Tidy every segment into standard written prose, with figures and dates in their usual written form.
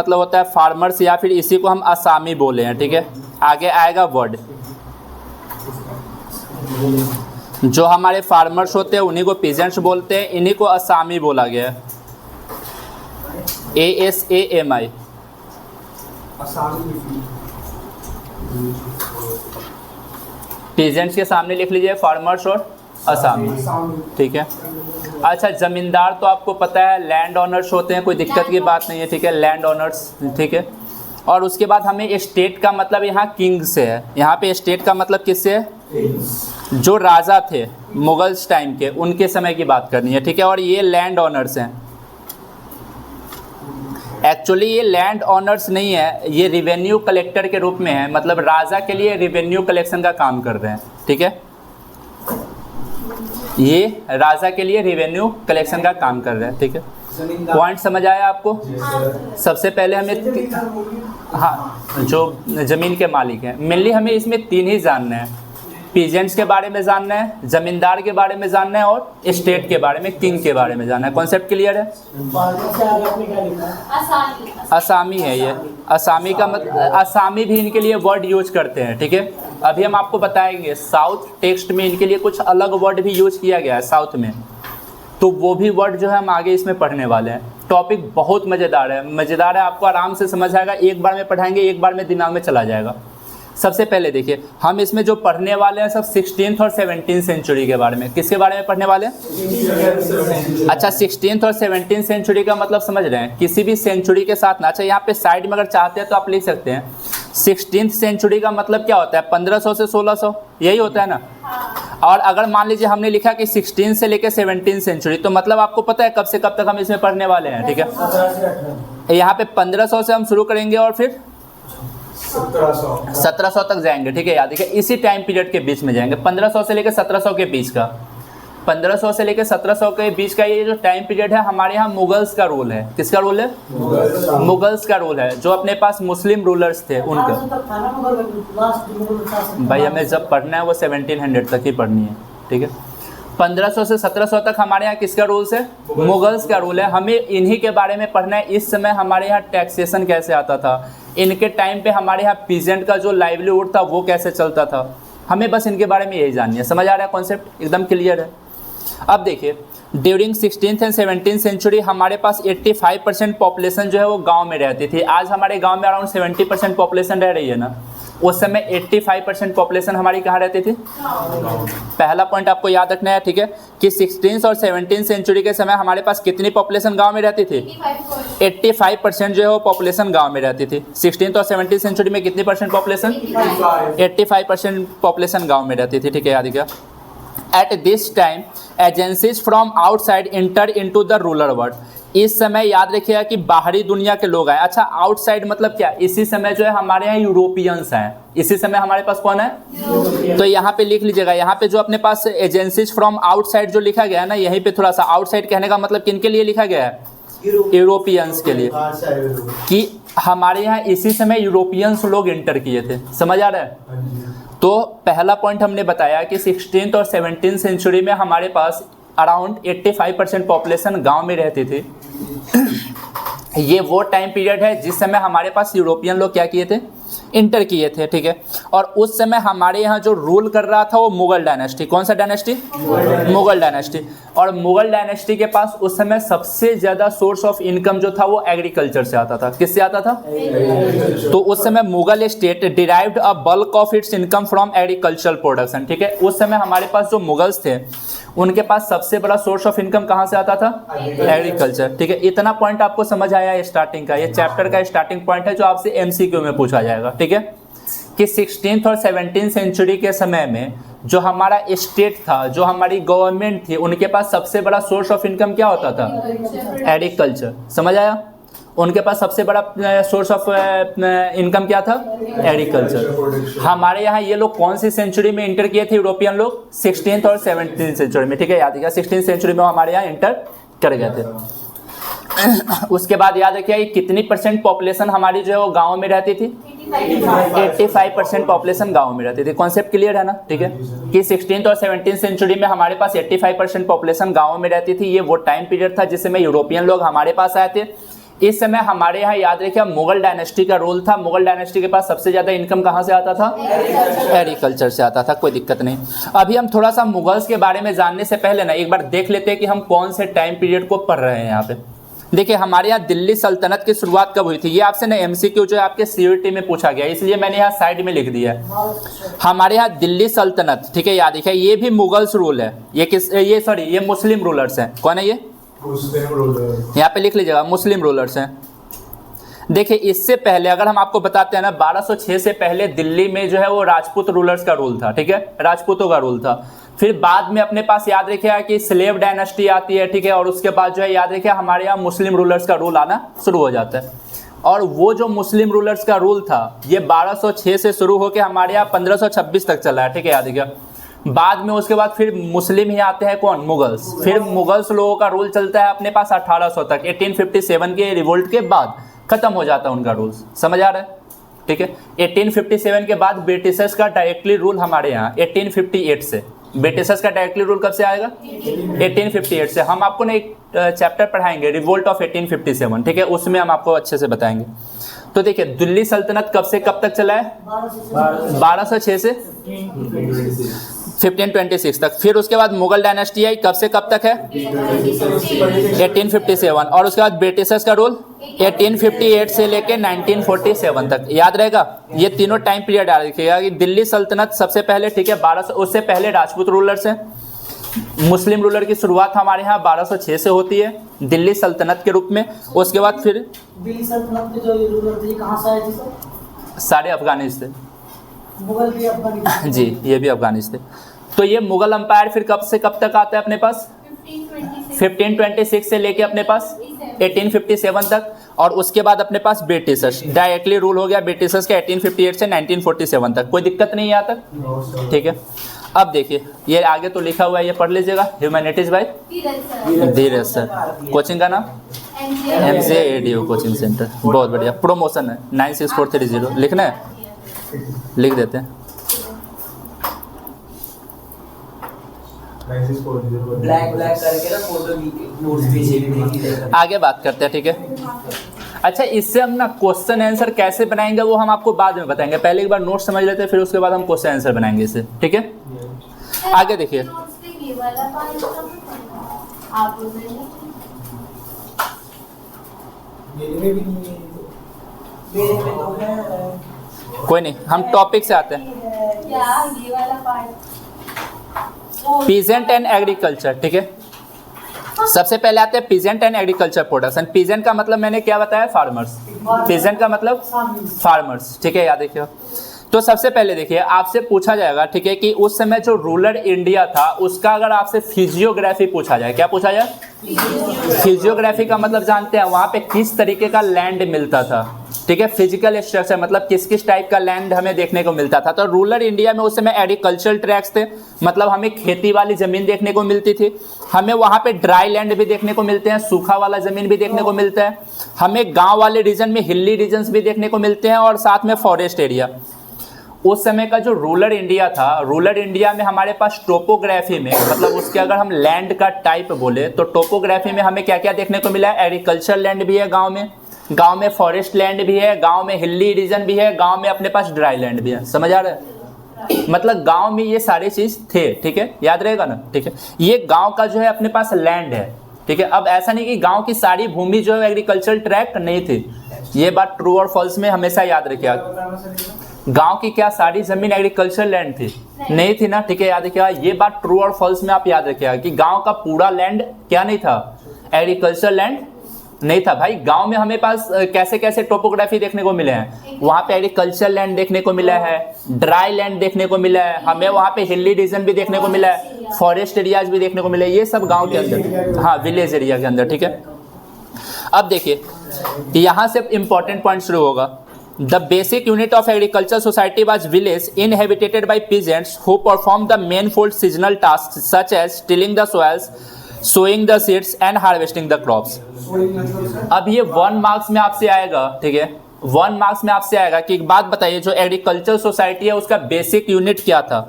मतलब होता है फार्मर्स, या फिर इसी को हम असामी बोले हैं, ठीक है। आगे आएगा वर्ड, जो हमारे फार्मर्स होते हैं उन्हीं को पीजेंट्स बोलते हैं, इन्हीं को असामी बोला गया है, ASAMI। पीजेंट्स के सामने लिख लीजिए फार्मर्स और असामी, ठीक है। अच्छा, ज़मींदार तो आपको पता है लैंड ऑनर्स होते हैं, कोई दिक्कत की बात नहीं है, ठीक है, लैंड ऑनर्स, ठीक है। और उसके बाद हमें स्टेट का मतलब यहाँ किंग से है, यहाँ पे स्टेट का मतलब किससे है, जो राजा थे मुगल्स टाइम के, उनके समय की बात करनी है, ठीक है। और ये लैंड ऑनर्स हैं, एक्चुअली ये लैंड ऑनर्स नहीं है, ये रिवेन्यू कलेक्टर के रूप में है, मतलब राजा के लिए रिवेन्यू कलेक्शन का काम कर रहे हैं, ठीक है। ये राजा के लिए रिवेन्यू कलेक्शन का काम कर रहे हैं, ठीक है। पॉइंट समझ आया आपको? सबसे पहले हमें, हाँ, जो ज़मीन के मालिक हैं, मेनली हमें इसमें तीन ही जानना है, पीजेंट्स के बारे में जानना है, ज़मींदार के बारे में जानना है, और स्टेट के बारे में, किंग के बारे में जानना है। कॉन्सेप्ट क्लियर है? असामी है ये, असामी का मतलब, असामी भी इनके लिए वर्ड यूज करते हैं, ठीक है। अभी हम आपको बताएंगे साउथ टेक्स्ट में इनके लिए कुछ अलग वर्ड भी यूज किया गया है साउथ में, तो वो भी वर्ड जो है हम आगे इसमें पढ़ने वाले हैं। टॉपिक बहुत मज़ेदार है, आपको आराम से समझ आएगा, एक बार में पढ़ाएंगे, एक बार में दिमाग में चला जाएगा। सबसे पहले देखिए, हम इसमें जो पढ़ने वाले हैं सब 16th और 17th सेंचुरी के बारे में। किसके बारे में पढ़ने वाले हैं? अच्छा, 16th और 17th सेंचुरी का मतलब समझ रहे हैं, किसी भी सेंचुरी के साथ ना। अच्छा, यहाँ पे साइड में अगर चाहते हैं तो आप लिख सकते हैं 16th सेंचुरी का मतलब क्या होता है, 1500 से 1600, यही होता है ना। और अगर मान लीजिए हमने लिखा कि 16 से लेकर 17 सेंचुरी, तो मतलब आपको पता है कब से कब तक हम इसमें पढ़ने वाले हैं, ठीक है। यहाँ पे 1500 से हम शुरू करेंगे और फिर 1700 तक जाएंगे, ठीक है। याद रखिए, इसी टाइम पीरियड के बीच में जाएंगे, 1500 से लेकर 1700 के बीच का, 1500 से लेकर 1700 के बीच का ये जो टाइम पीरियड है, हमारे यहाँ मुगल्स का रूल है। किसका रूल है? मुगल्स का रूल है, जो अपने पास मुस्लिम रूलर्स थे उनका। भाई हमें जब पढ़ना है वो 1700 तक ही पढ़नी है, ठीक है। 1500 से 1700 तक हमारे यहाँ किसका रूल्स है? मुगल्स का रूल है। हमें इन्हीं के बारे में पढ़ना है। इस समय हमारे यहाँ टैक्सेशन कैसे आता था, इनके टाइम पे हमारे यहाँ पीजेंट का जो लाइवलीहुड था वो कैसे चलता था, हमें बस इनके बारे में यही जाननी है। समझ आ रहा है? कॉन्सेप्ट एकदम क्लियर है। अब देखिए, during 16th and 17th century हमारे पास 85% पॉपुलेशन जो है वो गांव में रहती थी। आज हमारे गांव में अराउंड 70% पॉपुलेशन रह रही है ना, उस समय 85% पॉपुलेशन हमारी कहाँ रहती थी? पहला पॉइंट आपको याद रखना है, ठीक है, कि 16th और 17th सेंचुरी के समय हमारे पास कितनी पॉपुलेशन गांव में रहती थी? 85% जो है वो पॉपुलेशन गांव में रहती थी। 16th और 17th सेंचुरी में कितनी परसेंट पॉपुलेशन? 85% पॉपुलेशन गांव में रहती थी, ठीक है, याद रखिएगा। At this time, agencies from outside enter into the rural world. इस समय याद रखिएगा कि बाहरी दुनिया के लोग आए। अच्छा, आउटसाइड मतलब क्या? इसी समय जो है हमारे यहाँ यूरोपियंस हैं। इसी समय हमारे पास कौन है? तो यहाँ पे लिख लीजिएगा, यहाँ पे जो अपने पास एजेंसीज फ्रॉम आउटसाइड जो लिखा गया है ना, यहीं पे थोड़ा सा आउटसाइड कहने का मतलब किन के लिए लिखा गया है? यूरोपियंस के लिए, कि हमारे यहाँ इसी समय यूरोपियंस लोग एंटर किए थे। समझ आ रहा है? तो पहला पॉइंट हमने बताया कि 16th और 17th सेंचुरी में हमारे पास अराउंड 85% पॉपुलेशन गांव में रहती थी। ये वो टाइम पीरियड है जिस समय हमारे पास यूरोपियन लोग क्या किए थे? इंटर किए थे, ठीक है। और उस समय हमारे यहाँ जो रूल कर रहा था वो मुगल डायनेस्टी। कौन सा डायनेस्टी? मुगल डायनेस्टी। और मुगल डायनेस्टी के पास उस समय सबसे ज़्यादा सोर्स ऑफ इनकम जो था वो एग्रीकल्चर से आता था। किससे आता था? तो उस समय Mughal state derived a bulk of its income from agricultural production, ठीक है। उस समय हमारे पास जो मुगल्स थे उनके पास सबसे बड़ा सोर्स ऑफ इनकम कहाँ से आता था? एग्रीकल्चर, ठीक है। इतना पॉइंट आपको समझ आया है स्टार्टिंग का? ये चैप्टर का स्टार्टिंग पॉइंट है जो आपसे एमसीक्यू में पूछा जाएगा, ठीक है, कि 16th और 17th सेंचुरी के समय में जो हमारा स्टेट था, जो हमारी गवर्नमेंट थी, उनके पास सबसे बड़ा सोर्स ऑफ इनकम क्या होता था? एग्रीकल्चर। समझ आया? उनके पास सबसे बड़ा सोर्स ऑफ इनकम क्या था? एग्रीकल्चर। हमारे यहाँ ये लोग कौन सी सेंचुरी में इंटर किए थे यूरोपियन लोग? 16th और 17th सेंचुरी में, ठीक है, याद रखिएगा। 16th सेंचुरी में हमारे यहाँ इंटर कर गए थे। उसके बाद याद रखिए कितनी परसेंट पॉपुलेशन हमारी जो है वो गाँव में रहती थी? 85% पॉपुलेशन गाँव में रहती थी। कॉन्सेप्ट क्लियर है ना? ठीक है, कि 16th और 17th सेंचुरी में हमारे पास 85% पॉपुलेशन गाँव में रहती थी। ये वो टाइम पीरियड था जिसमें यूरोपियन लोग हमारे पास आए थे। इस समय हमारे यहाँ याद रखिए मुगल डायनेस्टी का रोल था। मुगल डायनेस्टी के पास सबसे ज़्यादा इनकम कहाँ से आता था? एग्रीकल्चर से आता था। कोई दिक्कत नहीं। अभी हम थोड़ा सा मुगल्स के बारे में जानने से पहले ना एक बार देख लेते हैं कि हम कौन से टाइम पीरियड को पढ़ रहे हैं यहाँ पे। देखिए हमारे यहाँ दिल्ली सल्तनत की शुरुआत कब हुई थी? ये आपसे ना एमसीक्यू जो है आपके सीयूईटी में पूछा गया, इसलिए मैंने यहाँ साइड में लिख दिया है। हमारे यहाँ दिल्ली सल्तनत, ठीक है, याद रखिए ये भी मुगल्स रूल है। ये मुस्लिम रूलर्स हैं। कौन है ये? यहाँ पे लिख लीजिएगा, मुस्लिम रूलर्स हैं। देखिए इससे पहले अगर हम आपको बताते हैं ना 1206 से पहले दिल्ली में जो है वो राजपूत रूलर्स का रूल था, ठीक है, राजपूतों का रूल था। फिर बाद में अपने पास याद रखिएगा कि स्लेव डायनेस्टी आती है, ठीक है, और उसके बाद जो है याद रखिए हमारे यहाँ मुस्लिम रूलर्स का रूल आना शुरू हो जाता है। और वो जो मुस्लिम रूलर्स का रूल था ये 1206 से शुरू होकर हमारे यहाँ 1526 तक चला है, ठीक है, याद रखिएगा। बाद में उसके बाद फिर मुस्लिम ही आते हैं, कौन? मुगल्स। फिर मुगल्स लोगों का रूल चलता है अपने पास 1800 तक। 1857 के रिवोल्ट के बाद खत्म हो जाता है उनका रूल। समझ आ रहा है? ठीक है। 1857 के बाद ब्रिटिशर्स का डायरेक्टली रूल हमारे यहाँ 1858 से। ब्रिटिशर्स का डायरेक्टली रूल कब से आएगा? 1858 से। हम आपको ना एक चैप्टर पढ़ाएंगे रिवोल्ट ऑफ 1857, ठीक है, उसमें हम आपको अच्छे से बताएंगे। तो देखिए दिल्ली सल्तनत कब से कब तक चला है? 1206 से 1526 तक। फिर उसके बाद मुगल डायनेस्टी आई, कब से कब तक है? 1857। और उसके बाद ब्रिटिशर्स का रूल 1858 से लेके 1947 तक। याद रहेगा ये तीनों टाइम पीरियड याद रखिएगा कि दिल्ली सल्तनत सबसे पहले, ठीक है, 1200, उससे पहले राजपूत रूलर्स हैं। मुस्लिम रूलर की शुरुआत हमारे यहाँ 1206 से होती है दिल्ली सल्तनत के रूप में। उसके बाद फिर दिल्ली सल्तनत के जो रूलर थे कहाँ से आए थे सर? सारे अफगानिस्तान थे। मुगल भी अफगानिस्तान? जी ये भी अफगानिस्तान थे। तो ये मुगल अंपायर फिर कब से कब तक आता है अपने पास? 1526 से लेके अपने पास 1857 तक। और उसके बाद अपने पास ब्रिटिशर्स डायरेक्टली रूल हो गया ब्रिटिशर्स का 1858 से 1947 तक। कोई दिक्कत नहीं यहाँ तक, ठीक है। अब देखिए ये आगे तो लिखा हुआ है, ये पढ़ लीजिएगा। ह्यूमैनिटीज बाय धीरज सर। कोचिंग का नाम MJADU कोचिंग सेंटर। बहुत बढ़िया। प्रमोशन है 96430। लिखना है? लिख देते हैं। ब्लैक करके ना फोटो नोट्स पीछे आगे बात करते हैं, ठीक है। अच्छा इससे हम ना क्वेश्चन आंसर कैसे बनाएंगे वो हम आपको बाद में बताएंगे। पहले एक बार नोट समझ लेते हैं, फिर उसके बाद हम क्वेश्चन आंसर बनाएंगे इससे, ठीक है। आगे देखिए कोई नहीं, हम टॉपिक से आते हैं। पीजेंट एंड एग्रीकल्चर, ठीक है। सबसे पहले आते हैं peasant and agriculture production. Peasant का मतलब मैंने क्या बताया? फार्मर्स। पीजेंट का मतलब फार्मर्स, ठीक है, याद रखिए। तो सबसे पहले देखिए आपसे पूछा जाएगा, ठीक है, कि उस समय जो रूरल इंडिया था उसका अगर आपसे फिजियोग्राफी पूछा जाए, क्या पूछा जाए? फिजियोग्राफी का मतलब जानते हैं वहाँ पे किस तरीके का लैंड मिलता था, ठीक है। फिजिकल स्ट्रक्चर मतलब किस किस टाइप का लैंड हमें देखने को मिलता था। तो रूरल इंडिया में उस समय एग्रीकल्चरल ट्रैक्ट्स थे, मतलब हमें खेती वाली ज़मीन देखने को मिलती थी। हमें वहाँ पे ड्राई लैंड भी देखने को मिलते हैं, सूखा वाला ज़मीन भी देखने को मिलता है। हमें गाँव वाले रीजन में हिली रीजन्स भी देखने को मिलते हैं और साथ में फॉरेस्ट एरिया। उस समय का जो रूरल इंडिया था, रूरल इंडिया में हमारे पास टोपोग्राफी में मतलब उसके अगर हम लैंड का टाइप बोले तो टोपोग्राफी में हमें क्या क्या देखने को मिला है? एग्रीकल्चर लैंड भी है गांव में फॉरेस्ट लैंड भी है, गांव में हिली रीजन भी है, गांव में अपने पास ड्राई लैंड भी है। समझ आ रहा है? मतलब गांव में ये सारी चीज़ थे, ठीक है, याद रहेगा ना, ठीक है। ये गांव का जो है अपने पास लैंड है, ठीक है। अब ऐसा नहीं कि गांव की सारी भूमि जो है एग्रीकल्चरल ट्रैक्ट नहीं थी, ये बात ट्रू और फॉल्स में हमेशा याद रखिएगा। गांव की क्या सारी जमीन एग्रीकल्चर लैंड थी? नहीं थी ना, ठीक है, याद रखिएगा। ये बात ट्रू और फॉल्स में आप याद रखिएगा कि गांव का पूरा लैंड क्या नहीं था? एग्रीकल्चर लैंड नहीं था। भाई गांव में हमें पास कैसे कैसे टोपोग्राफी देखने को मिले हैं? वहाँ पे एग्रीकल्चर लैंड देखने को मिला है, ड्राई लैंड देखने को मिला है, हमें वहाँ पे हिली रीजन भी देखने को मिला है, फॉरेस्ट एरियाज भी देखने को मिले। ये सब गाँव के अंदर, हाँ, विलेज एरिया के अंदर, ठीक है। अब देखिए यहाँ से इंपॉर्टेंट पॉइंट शुरू होगा। The basic unit of agricultural society was village inhabited by peasants who performed the manifold seasonal tasks such as tilling the soils, sowing the seeds and harvesting the crops. अब ये 1 marks में आपसे आएगा, ठीक है, 1 marks में आपसे आएगा कि एक बात बताइए, जो एग्रीकल्चर सोसाइटी है उसका बेसिक यूनिट क्या था?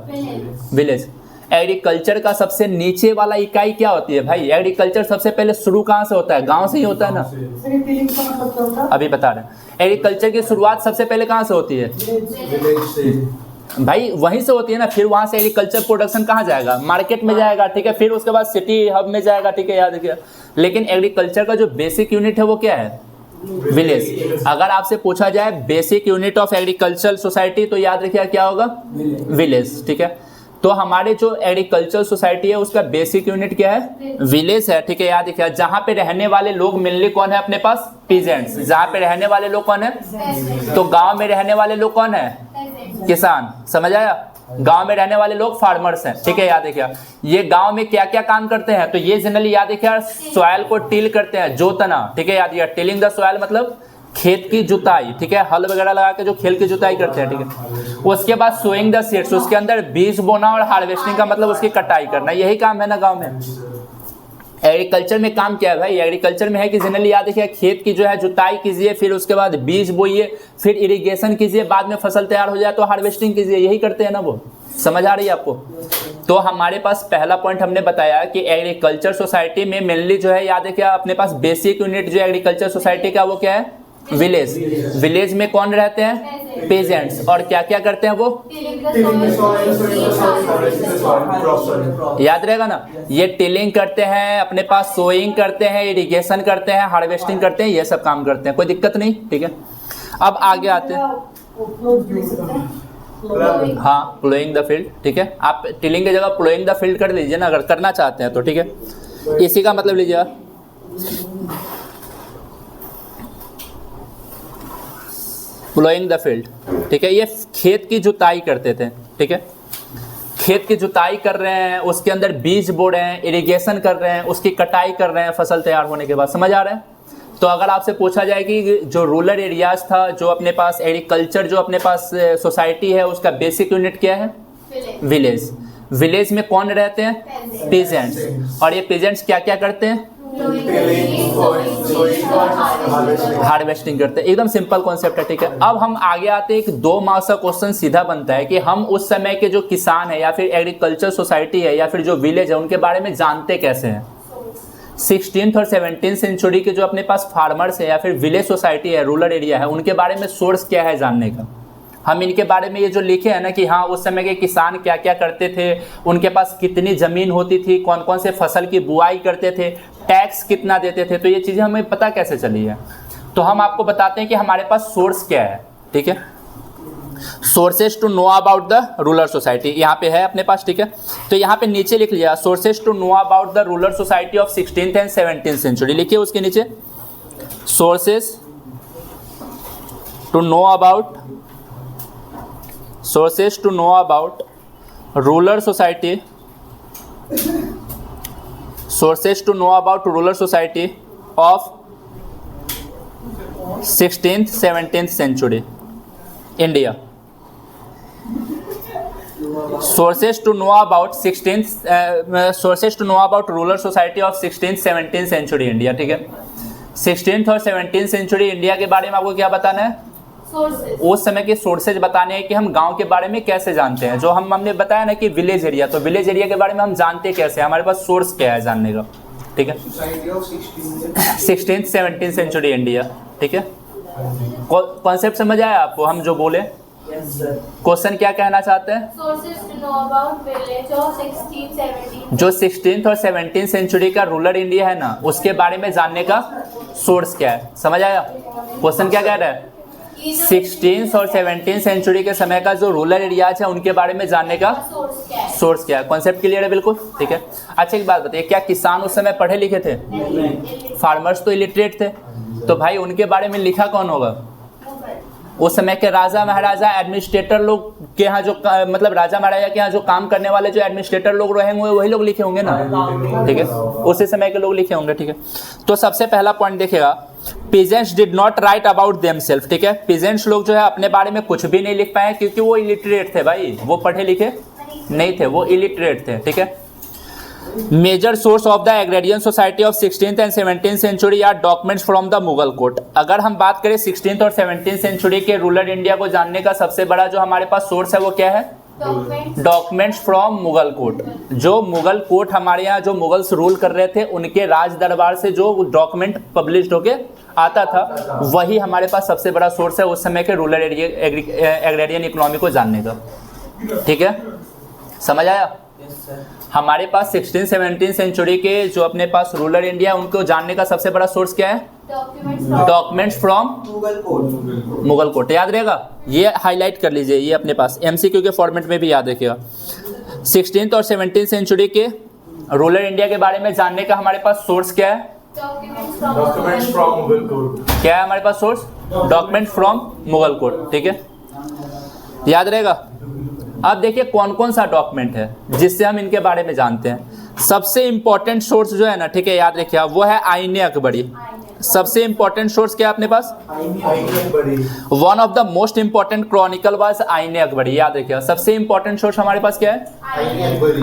विलेज। एग्रीकल्चर का सबसे नीचे वाला इकाई क्या होती है भाई? एग्रीकल्चर सबसे पहले शुरू कहाँ से होता है? गांव से ही होता है ना। अभी बता रहे हैं एग्रीकल्चर की शुरुआत सबसे पहले कहाँ से होती है भाई? वहीं से होती है ना। फिर वहां से एग्रीकल्चर प्रोडक्शन कहाँ जाएगा? मार्केट में जाएगा, ठीक है। फिर उसके बाद सिटी हब में जाएगा, ठीक है, याद रखिए। लेकिन एग्रीकल्चर का जो बेसिक यूनिट है वो क्या है? विलेज। अगर आपसे पूछा जाए basic unit of agriculture society तो याद रखिए क्या होगा? विलेज, ठीक है। तो हमारे जो एग्रीकल्चर सोसाइटी है उसका बेसिक यूनिट क्या है? विलेज है, ठीक है, याद रखिए। जहाँ पे रहने वाले लोग मेनली कौन है अपने पास? पीजेंट्स। जहाँ पे रहने वाले लोग कौन है? तो गांव में रहने वाले लोग कौन है? किसान। समझ आया? गांव में रहने वाले लोग फार्मर्स हैं, ठीक है, याद रखिए। ये गांव में क्या क्या काम करते हैं? तो ये जनरली याद रखिए सॉइल को टिल करते हैं, जोतना, ठीक है, याद रखिए। टिलिंग द सॉइल मतलब खेत की जुताई, ठीक है, हल वगैरह लगा के जो खेत की जुताई करते हैं, ठीक है। उसके बाद सोइंग द सीड्स, उसके अंदर बीज बोना, और हार्वेस्टिंग का मतलब उसकी कटाई करना। यही काम है ना गाँव में। एग्रीकल्चर में काम क्या है भाई? एग्रीकल्चर में है कि जनरली याद रखिए खेत की जो है जुताई कीजिए, फिर उसके बाद बीज बोइए, फिर इरिगेशन कीजिए, बाद में फसल तैयार हो जाए तो हार्वेस्टिंग कीजिए। यही करते हैं ना वो। समझ आ रही है आपको? तो हमारे पास पहला पॉइंट हमने बताया कि एग्रीकल्चर सोसाइटी में मेनली जो है याद रखिए अपने पास बेसिक यूनिट जो एग्रीकल्चर सोसाइटी का वो क्या है? विलेज। विलेज में कौन रहते हैं? पेजेंट्स। और क्या क्या करते हैं वो? याद रहेगा ना। ये टिलिंग करते हैं, अपने पास सोइंग करते हैं, इरिगेशन करते हैं, हार्वेस्टिंग करते हैं, ये सब काम करते हैं। कोई दिक्कत नहीं, ठीक है। अब आगे आते हैं। हाँ, प्लोइंग द फील्ड, ठीक है। आप टिलिंग की जगह प्लोइंग द फील्ड कर लीजिए ना अगर करना चाहते हैं तो, ठीक है। इसी का मतलब लीजिए प्लोइंग द फील्ड, ठीक है। ये खेत की जुताई करते थे, ठीक है। खेत की जुताई कर रहे हैं, उसके अंदर बीज बो रहे हैं, इरिगेशन कर रहे हैं, उसकी कटाई कर रहे हैं फसल तैयार होने के बाद। समझ आ रहे हैं? तो अगर आपसे पूछा जाए कि जो रूरल एरियाज था, जो अपने पास एग्रीकल्चर जो अपने पास सोसाइटी है उसका बेसिक यूनिट क्या है? विलेज। विलेज में कौन रहते हैं? पीजेंट्स। और ये पीजेंट्स क्या क्या करते हैं? हार्वेस्टिंग करते हैं। एकदम सिंपल कॉन्सेप्ट है, ठीक है। अब हम आगे आते हैं। एक 2 मार्क्स का क्वेश्चन सीधा बनता है कि हम उस समय के जो किसान है या फिर एग्रीकल्चर सोसाइटी है या फिर जो विलेज है उनके बारे में जानते कैसे हैं? 16th और 17th सेंचुरी के जो अपने पास फार्मर्स है या फिर विलेज सोसाइटी है, रूरल एरिया है, उनके बारे में सोर्स क्या है जानने का? हम इनके बारे में ये जो लिखे हैं ना कि हाँ उस समय के किसान क्या क्या करते थे, उनके पास कितनी ज़मीन होती थी, कौन कौन से फसल की बुआई करते थे, टैक्स कितना देते थे, तो ये चीज़ें हमें पता कैसे चली है? तो हम आपको बताते हैं कि हमारे पास सोर्स क्या है, ठीक है। Sources to know about the rural society यहाँ पे है अपने पास, ठीक है। तो यहाँ पे नीचे लिख लिया sources to know about the rural society of 16th and 17th century. लिखिए उसके नीचे sources to know about rural society of 16th 17th century India. Sources to know about rural society of 16th 17th century India, ठीक है। 16th और 17th century India के बारे में आपको क्या बताना है? उस समय के सोर्सेज बताने हैं कि हम गांव के बारे में कैसे जानते हैं। जो हमने बताया ना कि विलेज एरिया, तो विलेज एरिया के बारे में हम जानते कैसे, हमारे पास सोर्स क्या है जानने का, ठीक है। 16th 17th सेंचुरी इंडिया, ठीक है। कॉन्सेप्ट समझ आया आपको हम जो बोले? क्वेश्चन क्या कहना चाहते हैं? जो 16th और 17th सेंचुरी का रूरल इंडिया है ना उसके बारे में जानने का सोर्स क्या है, समझ आया? क्वेश्चन क्या कह रहा है? 16th और 17th सेंचुरी के समय का जो रूरल एरियाज है उनके बारे में जानने का सोर्स क्या है। कॉन्सेप्ट क्लियर है? बिल्कुल, ठीक है। अच्छा एक बात बताइए, क्या किसान उस समय पढ़े लिखे थे? फार्मर्स तो इलिटरेट थे, तो भाई उनके बारे में लिखा कौन होगा? उस समय के राजा महाराजा एडमिनिस्ट्रेटर लोग के यहाँ जो मतलब राजा महाराजा के यहाँ जो काम करने वाले जो एडमिनिस्ट्रेटर लोग रहेंगे वही लोग लिखे होंगे ना, ठीक है। उसी समय के लोग लिखे होंगे, ठीक है। तो सबसे पहला पॉइंट देखिएगा, peasants did not write about themself, ठीक है। पीजेंट्स लोग जो है अपने बारे में कुछ भी नहीं लिख पाए क्योंकि वो इलिटरेट थे भाई, वो पढ़े लिखे नहीं थे, वो इलिटरेट थे, ठीक है। Major source of the agrarian society of 16th and 17th century are documents from the Mughal court. अगर हम बात करें 16th और 17th सेंचुरी के रूरल इंडिया को जानने का सबसे बड़ा जो हमारे पास सोर्स है वो क्या है? Documents from Mughal court. जो मुगल कोर्ट हमारे यहाँ जो मुगल्स रूल कर रहे थे उनके राज दरबार से जो डॉक्यूमेंट पब्लिश होके आता था वही हमारे पास सबसे बड़ा सोर्स है उस समय के रूरल एग्रेरियन इकोनॉमी को जानने का। ठीक है, समझ आया? हमारे पास 16-17 सेंचुरी के जो अपने पास रूरल इंडिया उनको जानने का सबसे बड़ा सोर्स क्या है? Documents from Mughal court. याद रहेगा, ये हाईलाइट कर लीजिए, ये अपने पास एमसीक्यू के फॉर्मेट में भी याद रखिएगा। 16th और 17th सेंचुरी के रूरल इंडिया के बारे में जानने का हमारे पास सोर्स क्या है? Documents from Mughal court. क्या है हमारे पास source? Documents from Mughal court. ठीक है, याद रहेगा। अब देखिए कौन कौन सा डॉक्यूमेंट है जिससे हम इनके बारे में जानते हैं। सबसे इंपॉर्टेंट सोर्स जो है ना, ठीक है, याद रखिए, वो है आईने अकबरी। सबसे इंपॉर्टेंट सोर्स क्या है अपने पास? One of the most important chronicle was Aine Akbari. याद रखिएगा, सबसे इंपॉर्टेंट सोर्स हमारे पास क्या है?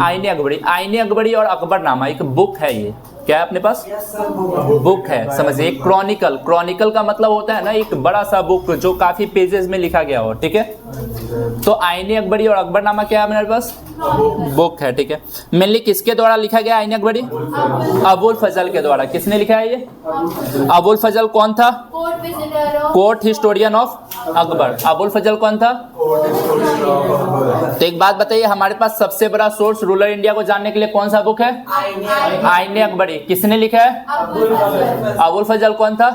आईने अकबरी। आईने अकबरी और अकबरनामा एक बुक है। ये क्या है अपने पास? बुक है, समझिए। एक क्रॉनिकल, क्रॉनिकल का मतलब होता है ना एक बड़ा सा बुक जो काफी पेजेस में लिखा गया हो। ठीक है, तो आईने अकबरी और अकबरनामा क्या है हमारे पास? बुक है। ठीक है, मेनली किसके द्वारा लिखा गया आईने अकबरी? अबुल फजल के द्वारा। किसने लिखा है ये? अबुल फजल कौन था? Court historian of Akbar. Abul Fazl कौन था? तो एक बात बताइए, हमारे पास सबसे बड़ा सोर्स रूरल इंडिया को जानने के लिए कौन सा बुक है? आईने अकबरी। किसने लिखा है? अबुल फजल कौन था?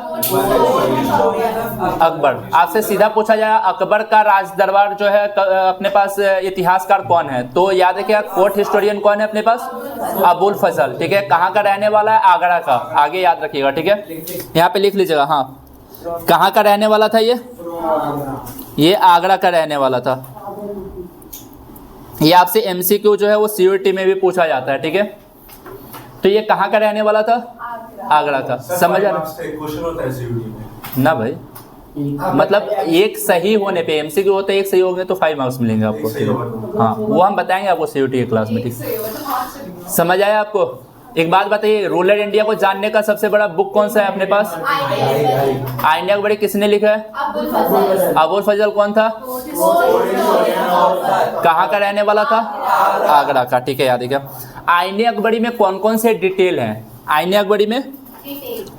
अकबर। आपसे सीधा पूछा जाए अकबर का राज दरबार जो है अपने पास इतिहासकार कौन है, तो याद रखिएगा कोर्ट हिस्टोरियन कौन है अपने पास? अबुल फजल। ठीक है, कहाँ का रहने वाला है? आगरा का। आगे याद रखिएगा। ठीक है, यहाँ पे लिख लीजिएगा। हाँ, कहाँ का रहने वाला था ये आगरा का रहने वाला था। ये आपसे एमसीक्यू जो है वो सीयूईटी में भी पूछा जाता है। ठीक है, तो ये कहाँ का रहने वाला था? आगरा का। समझ आ रहा ना भाई? मतलब एक सही होने पे एमसीक्यू होते, एक सही होंगे तो 5 मार्क्स मिलेंगे आपको। हाँ, वो हम बताएंगे आपको सीयूईटी की क्लास में। ठीक, समझ आया आपको? एक बात बताइए, रूरल इंडिया को जानने का सबसे बड़ा बुक कौन सा है अपने पास? आईने अकबरी। किसने लिखा है? अबुल फजल कौन था? कहाँ का रहने वाला था? आगरा का। ठीक है, याद रखिएगा। आईने अकबरी में कौन कौन से डिटेल हैं? आईने अकबरी में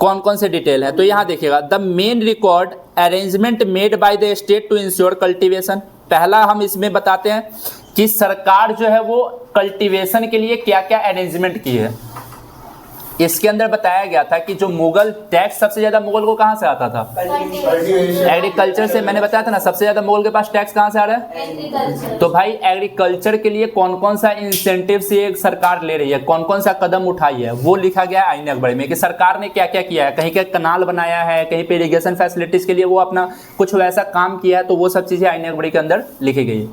कौन कौन से डिटेल है? तो यहाँ देखिएगा, the main record arrangement made by the state to ensure cultivation. पहला हम इसमें बताते हैं कि सरकार जो है वो कल्टीवेशन के लिए क्या क्या अरेंजमेंट की है। इसके अंदर बताया गया था कि जो मुगल टैक्स सबसे ज्यादा मुगल को कहाँ से आता था? एग्रीकल्चर से। मैंने बताया था ना सबसे ज्यादा मुगल के पास टैक्स कहाँ से आ रहा है? तो भाई एग्रीकल्चर के लिए कौन कौन सा इंसेंटिव ये सरकार ले रही है, कौन कौन सा कदम उठाई है, वो लिखा गया है आईने अकबरी में कि सरकार ने क्या क्या किया है। कहीं का कनाल बनाया है, कहीं पे इरिगेशन फैसिलिटीज के लिए वो अपना कुछ वैसा काम किया है, तो वो सब चीजें आईने अकबरी के अंदर लिखी गई है।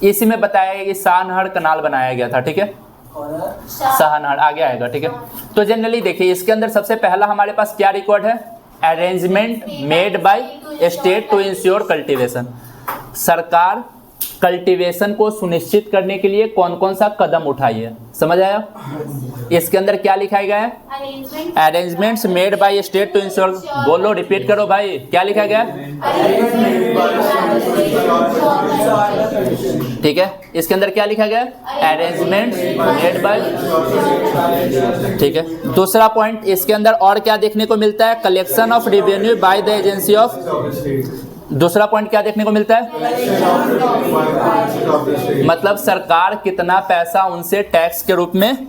इसी में बताया गया कि शाहनहर कनाल बनाया गया था। ठीक है, शाहनहर आगे आएगा। ठीक है, तो जनरली देखिए इसके अंदर सबसे पहला हमारे पास क्या रिकॉर्ड है? Arrangement made by state to ensure cultivation. सरकार कल्टीवेशन को सुनिश्चित करने के लिए कौन कौन सा कदम उठाई है। समझ आया? इसके अंदर क्या लिखा गया है? Arrangements made by state to ensure. बोलो, रिपीट करो भाई, क्या लिखा गया? ठीक है, इसके अंदर क्या लिखा गया? Arrangements made bye. ठीक है, दूसरा पॉइंट इसके अंदर और क्या देखने को मिलता है? Collection of revenue by the agency of. दूसरा पॉइंट क्या देखने को मिलता है? मतलब सरकार कितना पैसा उनसे टैक्स के रूप में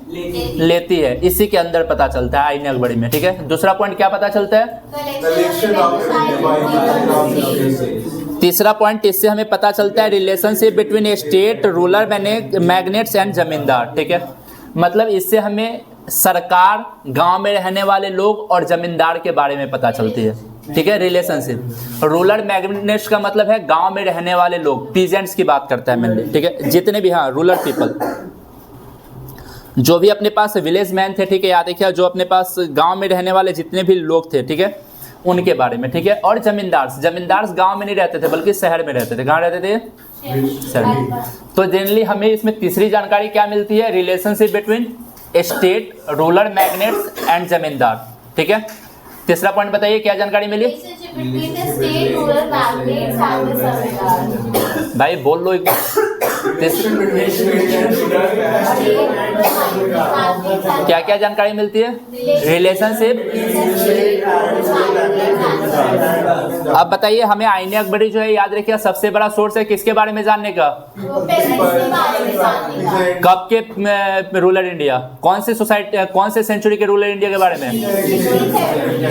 लेती है, इसी के अंदर पता चलता है आईने अकबरी में। ठीक है, दूसरा पॉइंट क्या पता चलता है? तीसरा पॉइंट इससे हमें पता चलता है relationship between state, rural magnets and जमींदार। ठीक है, मतलब इससे हमें सरकार, गांव में रहने वाले लोग और जमींदार के बारे में पता चलती है। ठीक है, रिलेशनशिप। रूरल मैग्नेट्स का मतलब है गांव में रहने वाले लोग, पीजेंट्स की बात करता है मेनली। ठीक है, जितने भी, हाँ, रूरल पीपल जो भी अपने पास विलेज मैन थे। ठीक है, याद रखिए, जो अपने पास गांव में रहने वाले जितने भी लोग थे, ठीक है, उनके बारे में। ठीक है, और जमींदार गांव में नहीं रहते थे बल्कि शहर में रहते थे। कहाँ रहते थे? शहर में। तो जनरली हमें इसमें तीसरी जानकारी क्या मिलती है? Relationship between state, rural magnets and जमींदार। ठीक है, तीसरा पॉइंट बताइए क्या जानकारी मिली? भाई बोल लो एक बार। क्या क्या जानकारी मिलती है? रिलेशनशिप। अब बताइए हमें आईने अकबरी जो है याद रखिए सबसे बड़ा सोर्स है किसके बारे में जानने का? कब के रूलर इंडिया, कौन से सोसाइटी, कौन से सेंचुरी के रूलर इंडिया के बारे में?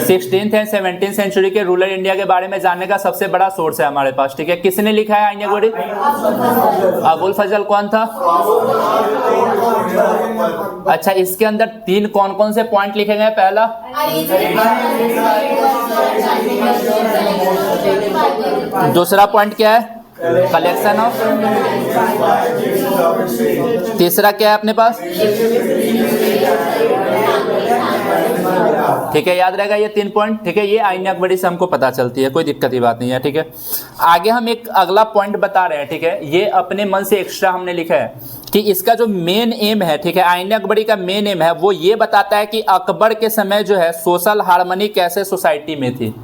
16th एंड 17th सेंचुरी के रूलर इंडिया के बारे में जानने का सबसे बड़ा सोर्स है हमारे पास। ठीक है, किसने लिखा है आईने अकबरी? अबुल फजल। कौन था? अच्छा, इसके अंदर तीन कौन कौन से पॉइंट लिखे गए? पहला दूसरा पॉइंट क्या है? Collection of. तीसरा क्या है अपने पास? ठीक है, याद रहेगा ये 3 पॉइंट। ठीक है, ये आईने अकबरी से हमको पता चलती है, कोई दिक्कत की बात नहीं है। ठीक है, आगे हम एक अगला पॉइंट बता रहे हैं। ठीक है, ये अपने मन से एक्स्ट्रा हमने लिखा है कि इसका जो मेन एम है, ठीक है, आईने अकबरी का मेन एम है वो ये बताता है कि अकबर के समय जो है सोशल हार्मनी कैसे सोसाइटी में थी।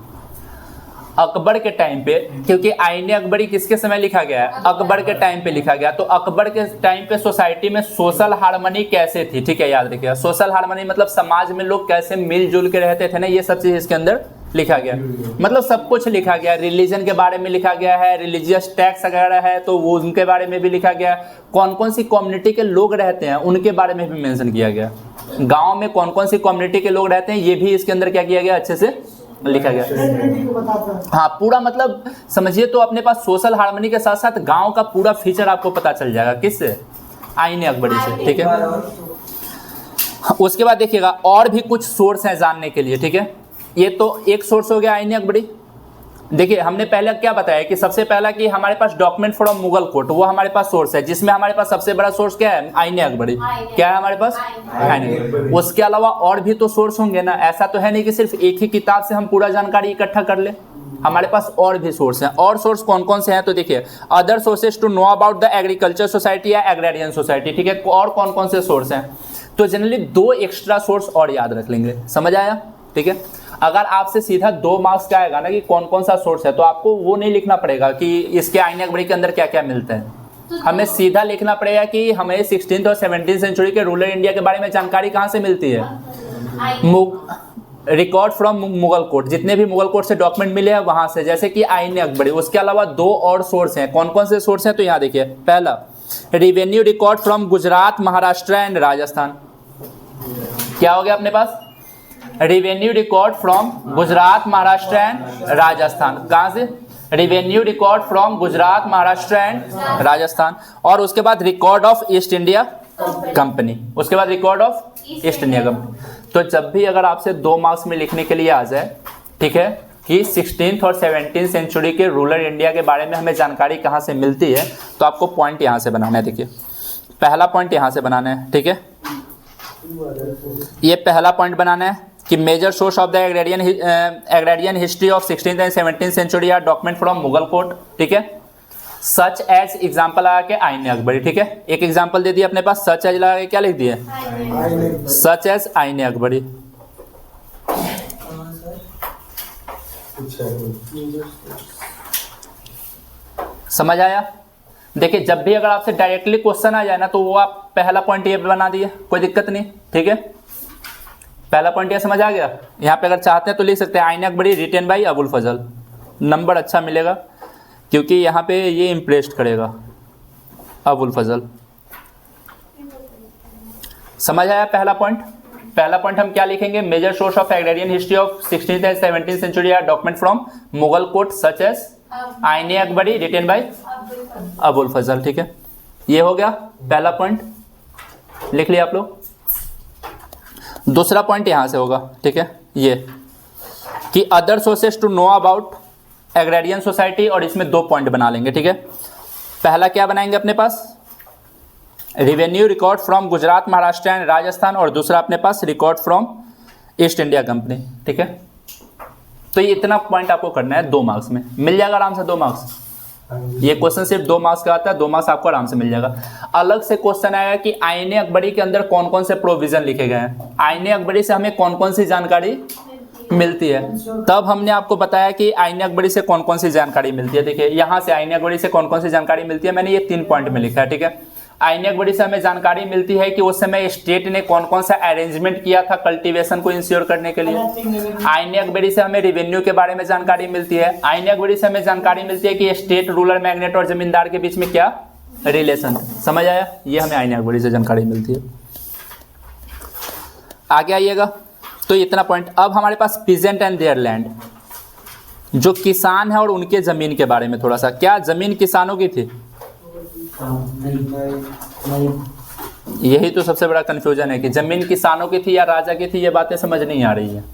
अकबर के टाइम पे, क्योंकि आईने अकबरी किसके समय लिखा गया है? अकबर के टाइम पे लिखा गया, तो अकबर के टाइम पे सोसाइटी में सोशल हार्मनी कैसे थी। ठीक है, याद रखिएगा सोशल हार्मनी मतलब समाज में लोग कैसे मिलजुल के रहते थे ना, ये सब चीज इसके अंदर लिखा गया। मतलब सब कुछ लिखा गया, रिलीजन के बारे में लिखा गया है, रिलीजियस टैक्स वगैरह है तो वो उनके बारे में भी लिखा गया, कौन कौन सी कम्युनिटी के लोग रहते हैं उनके बारे में भी मेंशन किया गया, गांव में कौन कौन सी कम्युनिटी के लोग रहते हैं ये भी इसके अंदर क्या किया गया, अच्छे से लिखा गया। हाँ, पूरा मतलब समझिए तो अपने पास सोशल हार्मनी के साथ साथ गांव का पूरा फीचर आपको पता चल जाएगा। किससे? आईने अकबरी से। ठीक है, उसके बाद देखिएगा और भी कुछ सोर्स हैं जानने के लिए। ठीक है, ये तो एक सोर्स हो गया आईने अकबरी। देखिए हमने पहले क्या बताया कि सबसे पहला कि हमारे पास डॉक्यूमेंट फ्रॉम मुगल कोर्ट, वो हमारे पास सोर्स है जिसमें हमारे पास सबसे बड़ा सोर्स क्या है? आईने अकबरी। क्या है हमारे पास? आईने अकबरी। उसके अलावा और भी तो सोर्स होंगे ना, ऐसा तो है नहीं कि सिर्फ एक ही किताब से हम पूरा जानकारी इकट्ठा कर ले, हमारे पास और भी सोर्स हैं। और सोर्स कौन कौन से हैं? तो देखिए other sources to know about the agriculture society या एग्रेरियन सोसाइटी। ठीक है, और कौन कौन से सोर्स हैं? तो जनरली 2 एक्स्ट्रा सोर्स और याद रख लेंगे। समझ आया? ठीक है, अगर आपसे सीधा 2 मार्क्स का आएगा ना कि कौन कौन सा सोर्स है तो आपको वो नहीं लिखना पड़ेगा कि इसके आईने अकबरी के अंदर क्या क्या मिलता है। हमें सीधा लिखना पड़ेगा कि हमें 16th और 17th सेंचुरी के रूलर इंडिया के बारे में जानकारी कहाँ से मिलती है? रिकॉर्ड फ्रॉम मुगल कोर्ट, जितने भी मुगल कोर्ट से डॉक्यूमेंट मिले हैं वहां से, जैसे कि आईने अकबरी। उसके अलावा 2 और सोर्स हैं। कौन कौन से सोर्स हैं? तो यहाँ देखिए, पहला revenue record from Gujarat, Maharashtra and Rajasthan. क्या हो गया अपने पास? Revenue record from Gujarat, Maharashtra and Rajasthan. कहाँ से? Revenue record from Gujarat, Maharashtra and Rajasthan. और उसके बाद record of East India Company. उसके बाद record of East India Company. तो जब भी अगर आपसे 2 मार्क्स में लिखने के लिए आ जाए, ठीक है, कि 16th और 17th सेंचुरी के रूलर इंडिया के बारे में हमें जानकारी कहाँ से मिलती है, तो आपको पॉइंट यहाँ से बनाना है। देखिए पहला पॉइंट यहाँ से बनाना है। ठीक है, ये पहला पॉइंट बनाना है कि major source of the agrarian history of 16th and 17th century are document from Mughal court. ठीक है, सच एज एग्जाम्पल लगा के आईने अकबरी। ठीक है, एक एग्जाम्पल दे दिया अपने पास, सच एज लगा के क्या लिख दिए? सच एज आईने अकबरी। समझ आया? देखिए जब भी अगर आपसे डायरेक्टली क्वेश्चन आ जाए ना तो वो आप पहला पॉइंट ये बना दिए, कोई दिक्कत नहीं। ठीक है, पहला पॉइंट ये समझ आ गया। यहाँ पे अगर चाहते हैं तो लिख सकते हैं Aine Akbari written by Abul Fazl, number अच्छा मिलेगा क्योंकि यहाँ पे ये इम्प्रेस्ड करेगा अबुल फजल। समझ आया पहला पॉइंट? पहला पॉइंट हम क्या लिखेंगे? Major source of agrarian history of 16th and 17th century are document from Mughal court such as Aine Akbari written by Abul Fazl. ठीक है, ये हो गया पहला पॉइंट, लिख लिया आप लोग। दूसरा पॉइंट यहां से होगा। ठीक है, ये कि other sources to know about agrarian society, और इसमें 2 पॉइंट बना लेंगे। ठीक है, पहला क्या बनाएंगे अपने पास? Revenue record from Gujarat, Maharashtra and Rajasthan, और दूसरा अपने पास record from East India Company. ठीक है, तो ये इतना पॉइंट आपको करना है 2 मार्क्स में, मिल जाएगा आराम से 2 मार्क्स। ये क्वेश्चन सिर्फ 2 मार्क्स का आता है, 2 मार्क्स आपको आराम से मिल जाएगा। अलग से क्वेश्चन आएगा कि आईने अकबरी के अंदर कौन कौन से प्रोविजन लिखे गए हैं, आईने अकबरी से हमें कौन कौन सी जानकारी मिलती है। तब हमने आपको बताया कि आईन अकबरी से कौन कौन सी जानकारी मिलती है। देखिए यहाँ से आईन अकबरी से कौन कौन सी जानकारी मिलती है, मैंने ये 3 पॉइंट में लिखा है, ठीक है। आईन अकबरी से हमें जानकारी मिलती है कि उस समय स्टेट ने कौन कौन सा अरेंजमेंट किया था कल्टीवेशन को इंश्योर करने के लिए। आईन अकबरी से हमें रेवेन्यू के बारे में जानकारी मिलती है। आईन अकबरी से हमें जानकारी मिलती है कि स्टेट रूलर मैग्नेट और जमींदार के बीच में क्या रिलेशन, समझ आया, ये हमें आईन अकबरी से जानकारी मिलती है। आगे आइएगा, तो इतना पॉइंट। अब हमारे पास पीजेंट एंड देयर लैंड, जो किसान है और उनके जमीन के बारे में थोड़ा सा। क्या जमीन किसानों की थी? यही तो सबसे बड़ा कंफ्यूजन है कि जमीन किसानों की थी या राजा की थी, ये बातें समझ नहीं आ रही है।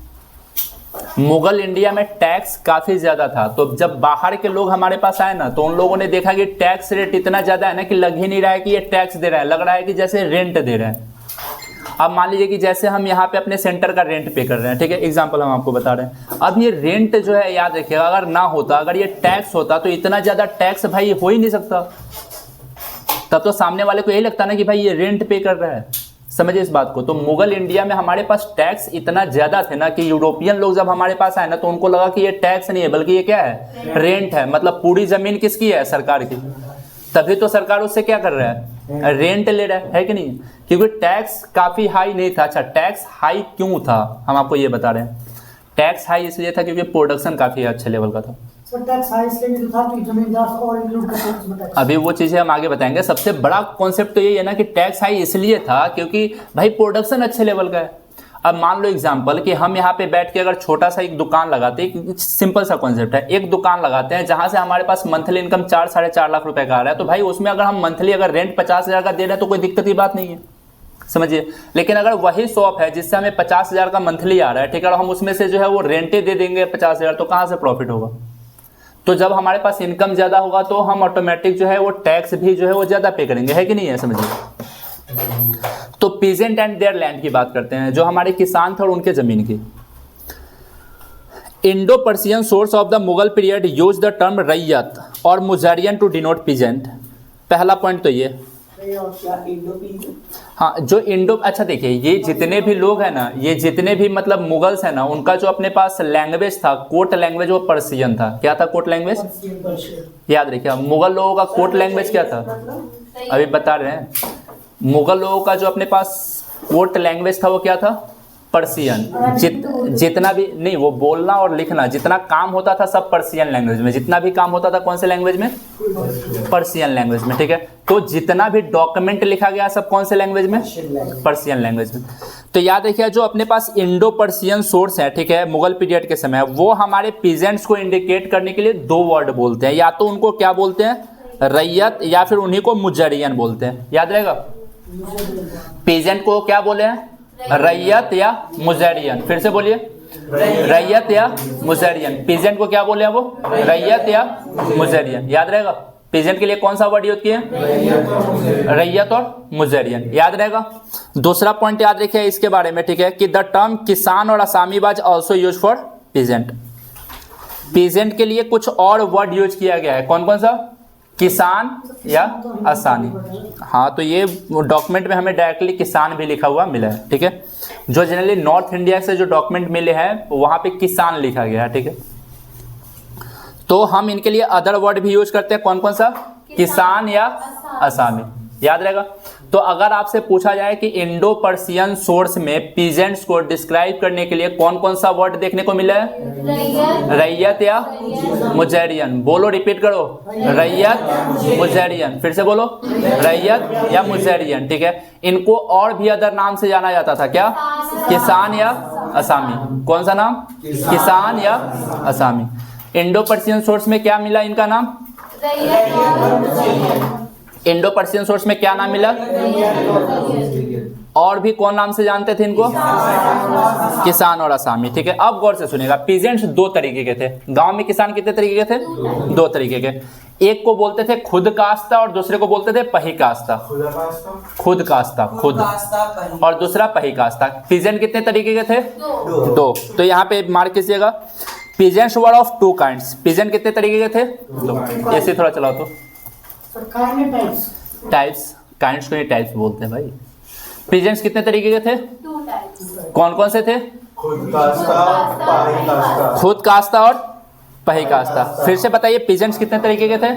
मुगल इंडिया में टैक्स काफी ज्यादा था, तो जब बाहर के लोग हमारे पास आए ना, तो उन लोगों ने देखा कि टैक्स रेट इतना ज्यादा है ना कि लग ही नहीं रहा है कि ये टैक्स दे रहा है, लग रहा है कि जैसे रेंट दे रहे हैं। अब मान लीजिए कि जैसे हम यहाँ पे अपने सेंटर का रेंट पे कर रहे हैं, ठीक है, एग्जांपल हम आपको बता रहे हैं। अब ये रेंट जो है, याद रखिएगा, अगर ना होता, अगर ये टैक्स होता, तो इतना ज्यादा टैक्स भाई हो ही नहीं सकता। तब तो सामने वाले को यही लगता ना कि भाई ये रेंट पे कर रहा है, समझिए इस बात को। तो मुगल इंडिया में हमारे पास टैक्स इतना ज्यादा थे ना कि यूरोपियन लोग जब हमारे पास आए ना, तो उनको लगा कि ये टैक्स नहीं है बल्कि ये क्या है, रेंट है। मतलब पूरी जमीन किसकी है, सरकार की। तभी तो सरकार उससे क्या कर रहा है, रेंट ले रहा है कि नहीं, क्योंकि टैक्स काफी हाई नहीं था। अच्छा, टैक्स हाई क्यों था, हम आपको ये बता रहे हैं। टैक्स हाई इसलिए था क्योंकि प्रोडक्शन काफी अच्छे लेवल का था। टैक्स हाई इसलिए भी था कि जमींदार और इंक्लूड करते हैं। अभी वो चीजें हम आगे बताएंगे। सबसे बड़ा कॉन्सेप्ट तो यही है ना कि टैक्स हाई इसलिए था क्योंकि भाई प्रोडक्शन अच्छे लेवल का है। अब मान लो एग्जांपल कि हम यहाँ पे बैठ के अगर छोटा सा एक दुकान लगाते हैं, एक सिंपल सा कॉन्सेप्ट है, एक दुकान लगाते हैं जहां से हमारे पास मंथली इनकम 4-4.5 लाख रुपए का आ रहा है, तो भाई उसमें अगर हम मंथली अगर रेंट 50,000 का दे रहे हैं तो कोई दिक्कत की बात नहीं है, समझिए। लेकिन अगर वही शॉप है जिससे हमें 50,000 का मंथली आ रहा है, ठीक है, और हम उसमें से जो है वो रेंटे दे देंगे 50,000, तो कहाँ से प्रॉफिट होगा। तो जब हमारे पास इनकम ज्यादा होगा तो हम ऑटोमेटिक जो है वो टैक्स भी जो है वो ज्यादा पे करेंगे, है कि नहीं है, समझिए। तो पीजेंट एंड देयर लैंड की बात करते हैं, जो हमारे किसान थे और उनके जमीन की। Indo Persian source of the Mughal period use the term रैयत और मुजारियन टू डिनोट पीजेंट। पहला पॉइंट तो ये, हाँ, जो इंडो, अच्छा देखिए, ये जितने भी लोग हैं ना, ये जितने भी मतलब मुगल्स हैं ना, उनका जो अपने पास लैंग्वेज था, कोर्ट लैंग्वेज, वो पर्शियन था। क्या था कोर्ट लैंग्वेज, याद रखिए। मुगल लोगों का कोर्ट लैंग्वेज क्या था, अभी बता रहे हैं। मुगल लोगों का जो अपने पास कोर्ट लैंग्वेज था वो क्या था, पर्शियन। जितना भी नहीं, वो बोलना और लिखना जितना काम होता था सब पर्शियन लैंग्वेज में। जितना भी काम होता था कौन से लैंग्वेज में, पर्शियन लैंग्वेज में, ठीक है। तो जितना भी डॉक्यूमेंट लिखा गया सब कौन से लैंग्वेज में, पर्शियन लैंग्वेज में। तो याद रखिए, जो अपने पास इंडो पर्शियन सोर्स है, ठीक है, मुगल पीरियड के समय, वो हमारे पीजेंट्स को इंडिकेट करने के लिए 2 वर्ड बोलते हैं। या तो उनको क्या बोलते हैं, रैयत, या फिर उन्हीं को मुजारियन बोलते हैं। याद रहेगा, पीजेंट को क्या बोले हैं, रैयत या मुजारियन। फिर से बोलिए, रैयत या मुजारियन। पीजेंट को क्या बोले हैं वो, रैयत या मुजारियन। याद रहेगा, पीजेंट के लिए कौन सा वर्ड यूज किए, रैयत और मुजारियन। याद रहेगा। दूसरा पॉइंट याद रखिए इसके बारे में, ठीक है, कि द टर्म किसान और असामी was also use for peasant. Peasant के लिए कुछ और वर्ड यूज किया गया है, कौन कौन सा, किसान या आसानी। हाँ, तो ये डॉक्यूमेंट में हमें डायरेक्टली किसान भी लिखा हुआ मिला है, ठीक है। जो जनरली नॉर्थ इंडिया से जो डॉक्यूमेंट मिले हैं वहां पे किसान लिखा गया है, ठीक है। तो हम इनके लिए अदर वर्ड भी यूज करते हैं, कौन कौन सा, किसान या आसामी। याद रहेगा। तो अगर आपसे पूछा जाए कि इंडो पर्शियन सोर्स में पीजेंट्स को डिस्क्राइब करने के लिए कौन कौन सा वर्ड देखने को मिला है, रैयत या मुजारियन। बोलो, रिपीट करो, रैयत मुजारियन। फिर से बोलो, रैयत या मुजारियन, ठीक है। इनको और भी अदर नाम से जाना जाता था, क्या, किसान या आसामी। कौन सा नाम, किसान या आसामी। इंडो पर्शियन सोर्स में क्या मिला इनका नाम, इंडो पर्शियन सोर्स में क्या नाम मिला, और भी कौन नाम से जानते थे इनको, किसान और आसामी, ठीक है। अब गौर से सुनिएगा, पीजेंट्स 2 तरीके के थे। गांव में किसान कितने तरीके के थे, 2 तरीके के। एक को बोलते थे खुद काश्ता और दूसरे को बोलते थे पही काश्ता। खुद काश्ता, खुद, और दूसरा पही काश्ता। पीजेंट कितने तरीके के थे, 2। तो यहाँ पे मार्क कीजिएगा, peasants were of 2 kinds. Peasant कितने तरीके के थे, 2। ऐसे थोड़ा चलाओ तो, टाइप्स, काइंड्स को टाइप्स बोलते हैं भाई। पीजेंट्स कितने तरीके के थे, 2 टाइप्स। कौन कौन से थे, खुद कास्ता, पाही कास्ता। खुद कास्ता और पही कास्ता। फिर से बताइए पीजेंट्स कितने तरीके के थे?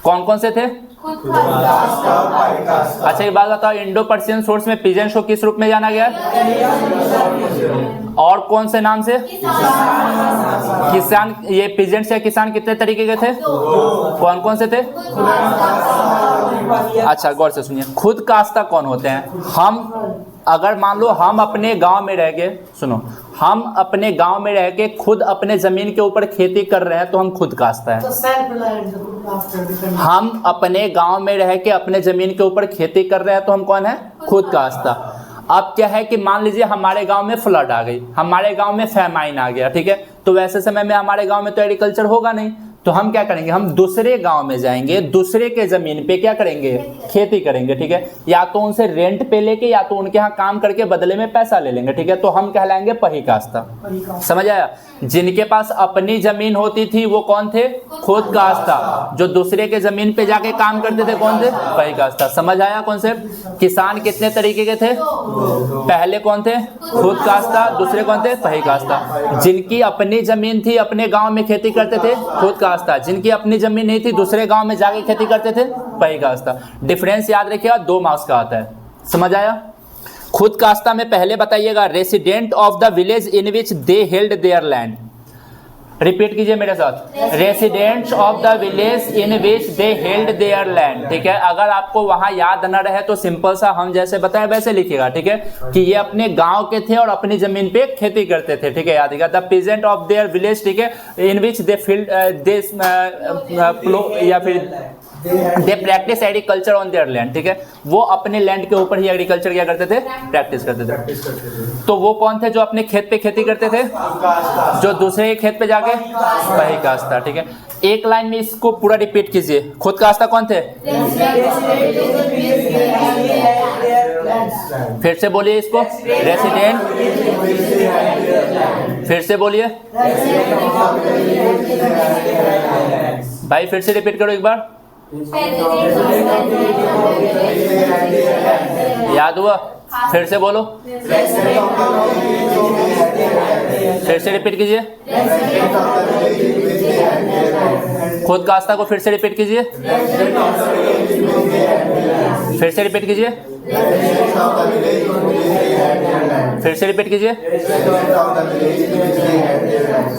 कौन कौन से थे? कास्ता, पाही कास्ता। अच्छा एक बात बताओ, इंडो पर्शियन सोर्स में पीजेंट्स को किस रूप में जाना गया? और कौन से नाम से? किसान। ये पीजेंट्स या किसान कितने तरीके के थे? कौन कौन से थे? अच्छा गौर से सुनिए, खुद कास्ता कौन होते हैं? हम अगर मान लो हम अपने गांव में रह के, सुनो, हम अपने गांव में रह के खुद अपने जमीन के ऊपर खेती कर रहे हैं तो हम खुद कास्ता है। तो self reliant खुद कास्ता। हम अपने गांव में रह के अपने जमीन के ऊपर खेती कर रहे हैं तो हम कौन है? खुद कास्ता। अब क्या है कि मान लीजिए हमारे गांव में फ्लड आ गई, हमारे गांव में फैमाइन आ गया, ठीक है, तो वैसे समय में हमारे गांव में तो एग्रीकल्चर होगा नहीं, तो हम क्या करेंगे? हम दूसरे गांव में जाएंगे, दूसरे के जमीन पे क्या करेंगे? खेती करेंगे, ठीक है, या तो उनसे रेंट पे लेके या तो उनके यहाँ काम करके बदले में पैसा ले लेंगे, ठीक है, तो हम कहलाएंगे पही कास्ता। समझ आया? जिनके पास अपनी जमीन होती थी वो कौन थे? खुद कास्ता। जो दूसरे के जमीन पे जाके काम करते थे कौन थे? पही कास्ता। समझ आया कॉन्सेप्ट? किसान कितने तरीके के थे? पहले कौन थे? खुद कास्ता। दूसरे कौन थे? पही कास्ता। जिनकी अपनी जमीन थी अपने गांव में खेती करते थे, खुद कास्ता। जिनकी अपनी जमीन नहीं थी दूसरे गांव में जाके खेती करते थे, पही कास्ता। डिफरेंस याद रखिएगा, 2 मार्क्स का आता है। समझ आया? खुद कास्ता में पहले बताइएगा, resident of the village in which they held there land. Repeat कीजिए मेरे साथ, residents of the village in which they held there land. ठीक है, अगर आपको वहां याद न रहे तो सिंपल सा हम जैसे बताए वैसे लिखिएगा, ठीक है, कि ये अपने गांव के थे और अपनी जमीन पे खेती करते थे, ठीक है, याद रखिएगा। The peasant of their village, ठीक है, in which they field this या फिर they practise agriculture on their land, ठीक है, वो अपने लैंड के ऊपर ही एग्रीकल्चर क्या करते थे? प्रैक्टिस करते थे। तो वो कौन थे जो अपने खेत पे खेती करते थे? जो दूसरे के खेत पे जाके? पही कास्ता, ठीक है। एक लाइन में इसको पूरा रिपीट कीजिए। खुद कास्ता कौन थे? फिर से बोलिए इसको, रेसिडेंट। फिर से बोलिए भाई, फिर से रिपीट करो एक बार। याद हुआ? फिर से बोलो, फिर से रिपीट कीजिए। खुद कास्ता को फिर से रिपीट कीजिए, फिर से रिपीट कीजिए, फिर से रिपीट कीजिए।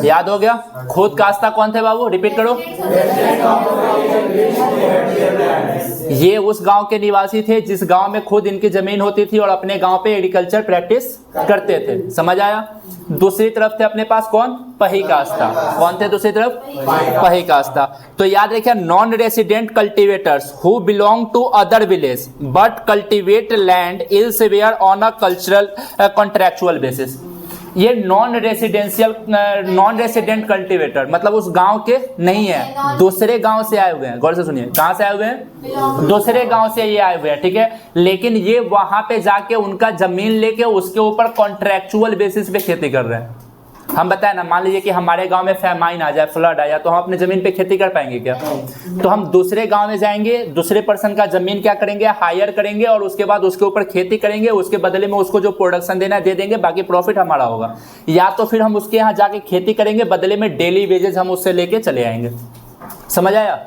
याद हो गया? खुद कास्ता कौन थे बाबू? रिपीट करो। ये उस गांव के निवासी थे जिस गांव में खुद इनकी जमीन होती थी और अपने गांव पे एग्रीकल्चर प्रैक्टिस करते थे। समझ आया? दूसरी तरफ थे अपने पास कौन? पही कास्ता। कौन थे दूसरी तरफ? पही कास्ता। तो याद रखिए, non resident cultivators who belong to other village but cultivate land elsewhere on a cultural contractual basis. ये नॉन रेसिडेंट कल्टीवेटर मतलब उस गांव के नहीं है, दूसरे गांव से आए हुए हैं। गौर से सुनिए, कहां से आए हुए हैं? दूसरे गांव से ये आए हुए हैं, ठीक है, लेकिन ये वहां पे जाके उनका जमीन लेके उसके ऊपर कॉन्ट्रैक्चुअल बेसिस पे खेती कर रहे हैं। हम बताए ना, मान लीजिए कि हमारे गांव में फैमाइन आ जाए, फ्लड आ जाए, तो हम अपने जमीन पे खेती कर पाएंगे क्या? तो हम दूसरे गांव में जाएंगे, दूसरे पर्सन का जमीन क्या करेंगे? हायर करेंगे और उसके बाद उसके ऊपर खेती करेंगे, उसके बदले में उसको जो प्रोडक्शन देना है दे देंगे, बाकी प्रॉफिट हमारा होगा। या तो फिर हम उसके यहाँ जाके खेती करेंगे, बदले में डेली वेजेस हम उससे लेके चले आएंगे। समझ आया?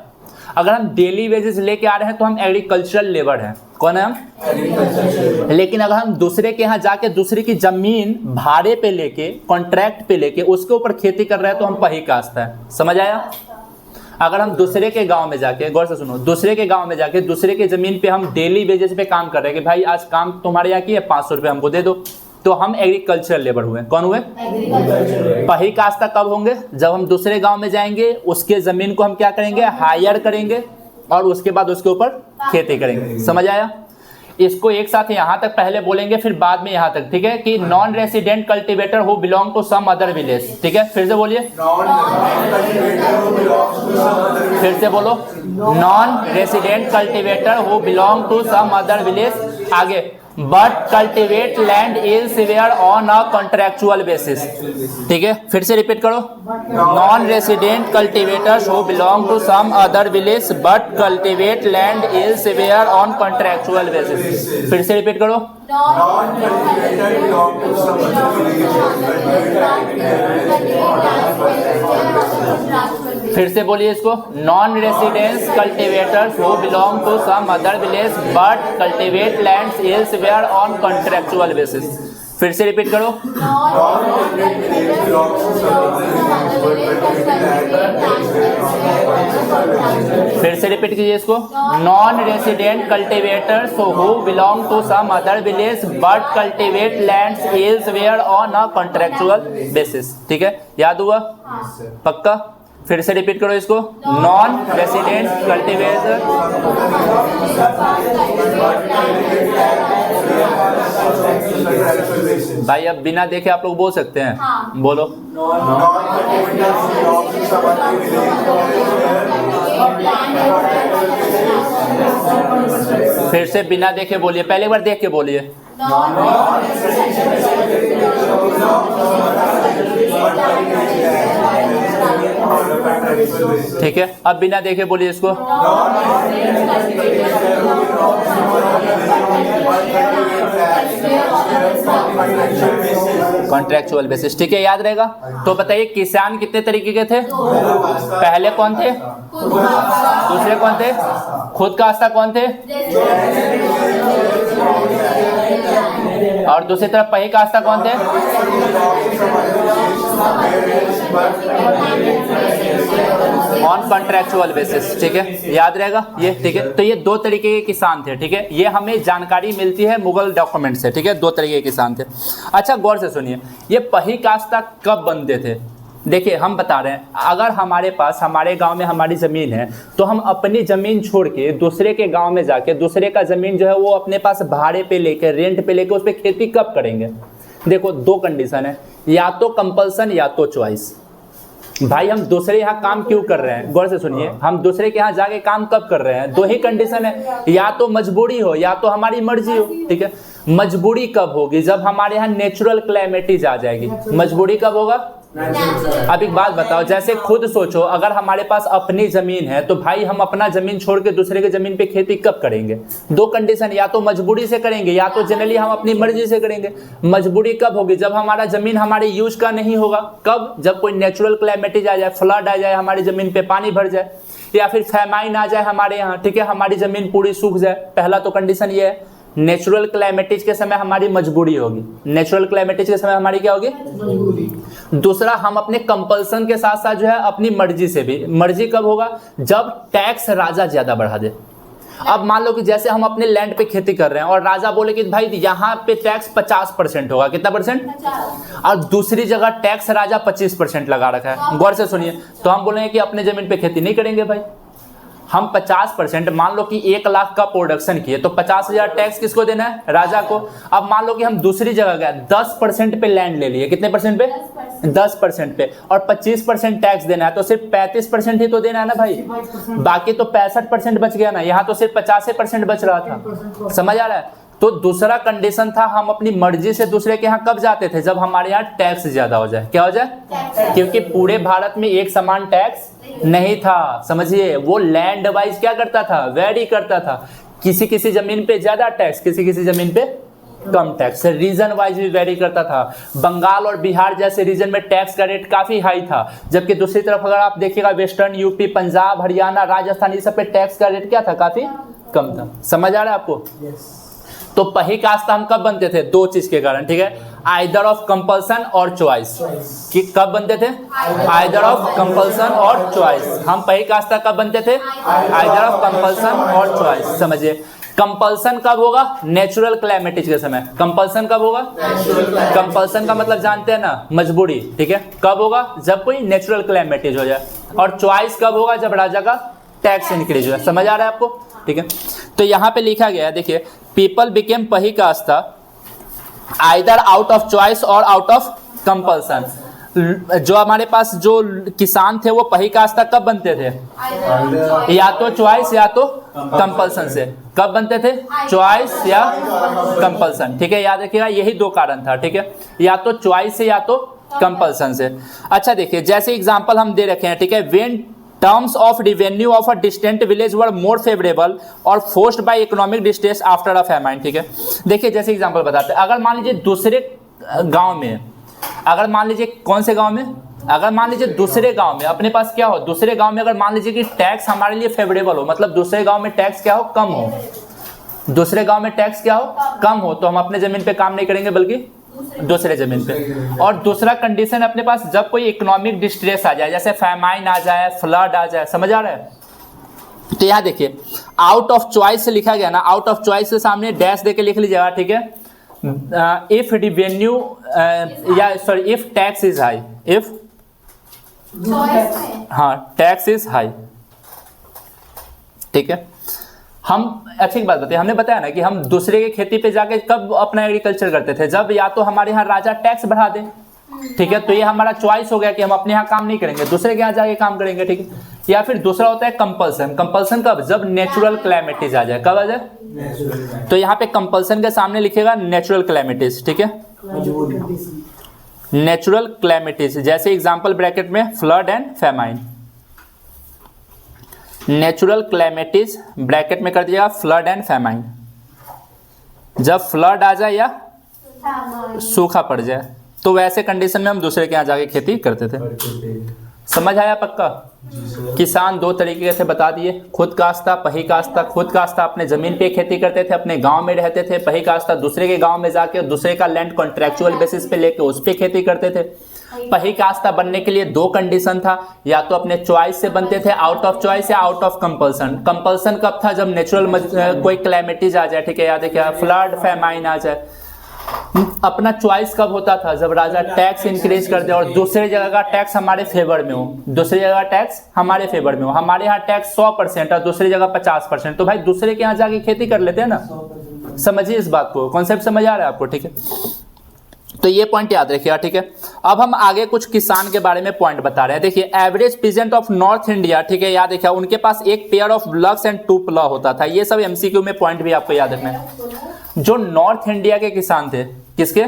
अगर हम डेली वेजेस लेके आ रहे हैं तो हम एग्रीकल्चरल लेबर हैं। कौन है हम? लेकिन अगर हम दूसरे के यहाँ जाके दूसरे की जमीन भाड़े पे लेके, कॉन्ट्रैक्ट पे लेके उसके ऊपर खेती कर रहे हैं तो हम पही कास्ता है। समझ आया? अगर हम दूसरे के गांव में जाके, गौर से सुनो, दूसरे के गांव में जाके दूसरे के जमीन पे हम डेली वेजेस पे काम कर रहे हैं कि भाई आज काम तुम्हारे यहाँ किया, 500 रुपये हमको दे दो, तो हम एग्रीकल्चरल लेबर हुए। कौन हुए? पही कास्ता कब होंगे? जब हम दूसरे गांव में जाएंगे, उसके जमीन को हम क्या करेंगे? हायर करेंगे और उसके बाद उसके ऊपर खेती करेंगे। समझ आया? इसको एक साथ यहाँ तक पहले बोलेंगे फिर बाद में यहाँ तक, ठीक है, कि non resident cultivator who belong to some other village. ठीक है, फिर से बोलिए, फिर से बोलो, non resident cultivator who belong to some other village. आगे, but cultivate land elsewhere on a contractual basis। ठीक है, फिर से रिपीट करो। Non resident cultivators who belong to some other village but cultivate land elsewhere on contractual basis। फिर से repeat करो। Non-cultivated belong to some other फिर से बोलिए इसको। Non residence cultivators who belong to some other village but cultivate lands elsewhere on contractual basis. फिर से repeat करो। फिर से रिपीट कीजिए इसको। Non resident cultivators who belong to some other village but cultivate lands elsewhere on a contractual basis. ठीक है, याद हुआ? पक्का? फिर से रिपीट करो इसको। नॉन रेसिडेंट कल्टिवेटर भाई अब बिना देखे आप लोग बोल सकते हैं। हाँ। बोलो। फिर से बिना देखे बोलिए, पहले एक बार देख के बोलिए। ठीक है, अब बिना देखे बोलिए इसको। Contractual basis. ठीक है, याद रहेगा। तो बताइए किसान कितने तरीके के थे? पहले कौन थे? दूसरे कौन थे? खुद काश्ता कौन थे? और दूसरी तरफ पही काश्ता कौन थे? On contractual basis. ठीक है, याद रहेगा ये। ठीक है, तो ये दो तरीके के किसान थे। ठीक है, ये हमें जानकारी मिलती है मुगल डॉक्यूमेंट से। ठीक है, दो तरीके के किसान थे। अच्छा, गौर से सुनिए, ये पही काश्ता कब बनते थे? देखिए हम बता रहे हैं, अगर हमारे पास हमारे गांव में हमारी ज़मीन है तो हम अपनी ज़मीन छोड़ के दूसरे के गांव में जाके दूसरे का ज़मीन जो है वो अपने पास भाड़े पे लेके, रेंट पे लेके उस पर खेती कब करेंगे? देखो दो कंडीशन है, या तो कंपल्सन या तो चॉइस। भाई हम दूसरे यहाँ काम क्यों कर रहे हैं? गौर से सुनिए, हम दूसरे के यहाँ जाके काम कब कर रहे हैं? दो ही कंडीशन है, या तो मजबूरी हो या तो हमारी मर्जी हो। ठीक है, मजबूरी कब होगी? जब हमारे यहाँ नेचुरल क्लाइमेटीज आ जाएगी। मजबूरी कब होगा? अब एक बात बताओ, जैसे खुद सोचो, अगर हमारे पास अपनी जमीन है तो भाई हम अपना जमीन छोड़ के दूसरे के जमीन पे खेती कब करेंगे? दो कंडीशन, या तो मजबूरी से करेंगे या तो जनरली हम अपनी मर्जी से करेंगे। मजबूरी कब होगी? जब हमारा जमीन हमारे यूज का नहीं होगा। कब? जब कोई नेचुरल क्लाइमेटीज आ जाए, फ्लड आ जाए, हमारी जमीन पे पानी भर जाए, या फिर फैमाइन आ जाए हमारे यहाँ। ठीक है, हमारी जमीन पूरी सूख जाए। पहला तो कंडीशन ये है। नेचुरल क्लाइमेटीज के समय हमारी मजबूरी होगी। नेचुरल क्लाइमेटीज के समय हमारी क्या होगी? मजबूरी। दूसरा, हम अपने कंपल्सन के साथ साथ जो है अपनी मर्जी से भी। मर्जी कब होगा? जब टैक्स राजा ज्यादा बढ़ा दे। अब मान लो कि जैसे हम अपने लैंड पे खेती कर रहे हैं और राजा बोले कि भाई यहाँ पे टैक्स 50% होगा। कितना परसेंट? 50। और दूसरी जगह टैक्स राजा 25% लगा रखा है। गौर से सुनिए, तो हम बोलेंगे कि अपने जमीन पे खेती नहीं करेंगे भाई। हम 50%, मान लो कि 1 लाख का प्रोडक्शन किए तो 50,000 टैक्स किसको देना है? राजा को। अब मान लो कि हम दूसरी जगह गए, 10% पे लैंड ले लिए। कितने परसेंट पे? 10% पे। और 25% टैक्स देना है, तो सिर्फ 35% ही तो देना है ना भाई। बाकी तो 65% बच गया ना। यहाँ तो सिर्फ 50% बच रहा था। समझ आ रहा है? तो दूसरा कंडीशन था, हम अपनी मर्जी से दूसरे के यहाँ कब जाते थे? जब हमारे यहाँ टैक्स ज्यादा हो जाए। क्या हो जाए? क्योंकि पूरे भारत में एक समान टैक्स नहीं था। समझिए, वो लैंड वाइज क्या करता था? वेरी करता था। किसी किसी जमीन पे ज्यादा टैक्स, किसी किसी जमीन पे कम टैक्स। रीजन वाइज भी वेरी करता था। बंगाल और बिहार जैसे रीजन में टैक्स का रेट काफी हाई था, जबकि दूसरी तरफ अगर आप देखिएगा वेस्टर्न यूपी, पंजाब, हरियाणा, राजस्थान, ये सब पे टैक्स का रेट क्या था? काफी कम था। समझ आ रहा है आपको? तो पही काश्ता हम कब बनते थे? दो चीज के कारण। ठीक है, आइदर ऑफ कंपल्सन और चॉइस। कि कब बनते थे? आइदर ऑफ कंपल्सन और चॉइस। हम पही काश्ता कब बनते थे? आइदर ऑफ कंपल्सन और चॉइस। समझिए, कंपल्सन कब होगा? नेचुरल क्लाइमेटीज के समय। कंपल्सन कब होगा? कंपल्सन का मतलब जानते हैं ना, मजबूरी। ठीक है, कब होगा? जब कोई नेचुरल क्लाइमेटीज हो जाए। और चॉइस कब होगा? जब राजा का टैक्स इंक्रीज हुआ। समझ आ रहा है आपको? ठीक है, तो यहाँ पे लिखा गया है, देखिए, पीपल बिकेम पही काश्ता आइदर आउट ऑफ चॉइस और आउट ऑफ कंपल्सन। जो हमारे पास जो किसान थे वो पहिकास्ता कब बनते थे? या तो चॉइस या तो कंपल्सन से। कब बनते थे? चॉइस या कंपल्सन। ठीक है, याद रखिएगा, यही दो कारण था। ठीक है, या तो चॉइस से या तो कंपल्सन से। अच्छा देखिए, जैसे एग्जांपल हम दे रखे हैं, ठीक है, when terms of revenue of a distant village were more favourable और forced by economic distress after a famine. ठीक है, देखिए जैसे एग्जांपल बताते हैं, अगर मान लीजिए दूसरे गांव में, अगर मान लीजिए कौन से गांव में, अगर मान लीजिए दूसरे गांव में अपने पास क्या हो, दूसरे गांव में अगर मान लीजिए कि टैक्स हमारे लिए फेवरेबल हो, मतलब दूसरे गांव में टैक्स क्या हो, कम हो, दूसरे गांव में टैक्स क्या हो, कम हो, तो हम अपने जमीन पे काम नहीं करेंगे बल्कि दूसरे जमीन पे। और दूसरा कंडीशन अपने पास, जब कोई इकोनॉमिक डिस्ट्रेस आ जाए, जैसे फैमाइन आ जाए, फ्लड आ जाए, समझ आ रहा है? तो यहाँ देखिए, आउट ऑफ चॉइस से लिखा गया ना, आउट ऑफ चॉइस के सामने डैश देके लिख लीजिएगा। ठीक है, इफ रेवेन्यू या sorry if tax is high, if हाँ टैक्स इज हाई। ठीक है, हम अच्छी बात बताइए, हमने बताया ना कि हम दूसरे के खेती पे जाके कब अपना एग्रीकल्चर करते थे, जब या तो हमारे यहाँ राजा टैक्स बढ़ा दे। ठीक है, तो ये हमारा चॉइस हो गया कि हम अपने यहाँ काम नहीं करेंगे, दूसरे के यहाँ जाके काम करेंगे। ठीक है, या फिर दूसरा होता है कंपल्सन। कंपल्सन कब? जब नेचुरल क्लैमिटीज आ जाए। कब आ जाए? तो यहाँ पे कंपल्सन के सामने लिखेगा नेचुरल क्लैमिटीज। ठीक है, नेचुरल क्लैमिटीज, जैसे एग्जांपल ब्रैकेट में flood and famine. Natural calamities bracket में कर दीजिएगा फ्लड एंड फैमाइन। जब फ्लड आ जाए या सूखा पड़ जाए, तो वैसे कंडीशन में हम दूसरे के यहाँ जाके खेती करते थे। समझ आया पक्का? किसान दो तरीके के थे बता दिए, खुद काश्ता, पहिकाश्ता। खुद काश्ता अपने जमीन पे खेती करते थे, अपने गांव में रहते थे। पहिकाश्ता दूसरे के गांव में जाके दूसरे का लैंड कॉन्ट्रेक्चुअल बेसिस पे लेके उस पे खेती करते थे। पहिकाश्ता बनने के लिए दो कंडीशन था, या तो अपने चॉइस से बनते थे, आउट ऑफ चॉइस या आउट ऑफ कंपल्सन। कंपल्सन कब था? जब नेचुरल कोई क्लैमिटीज आ जाए। ठीक है, याद है क्या? फ्लड, फैमाइन आ जाए। अपना चॉइस कब होता था? जब राजा टैक्स इंक्रीज कर दे और दूसरी जगह का टैक्स हमारे फेवर में हो, दूसरी जगह टैक्स हमारे फेवर में हो। हमारे यहाँ टैक्स 100% और दूसरी जगह 50%, तो भाई दूसरे के यहाँ जाके खेती कर लेते हैं ना। समझिए इस बात को, कॉन्सेप्ट समझ आ रहा है आपको? ठीक है, तो ये पॉइंट याद रखिएगा। ठीक है, अब हम आगे कुछ किसान के बारे में पॉइंट बता रहे हैं। देखिए, average peasant of north India, ठीक है, याद रखिएगा, उनके पास एक pair of blocks and 2 plough होता था। ये सब एमसीक्यू में पॉइंट भी आपको याद रखना है। जो नॉर्थ इंडिया के किसान थे, किसके?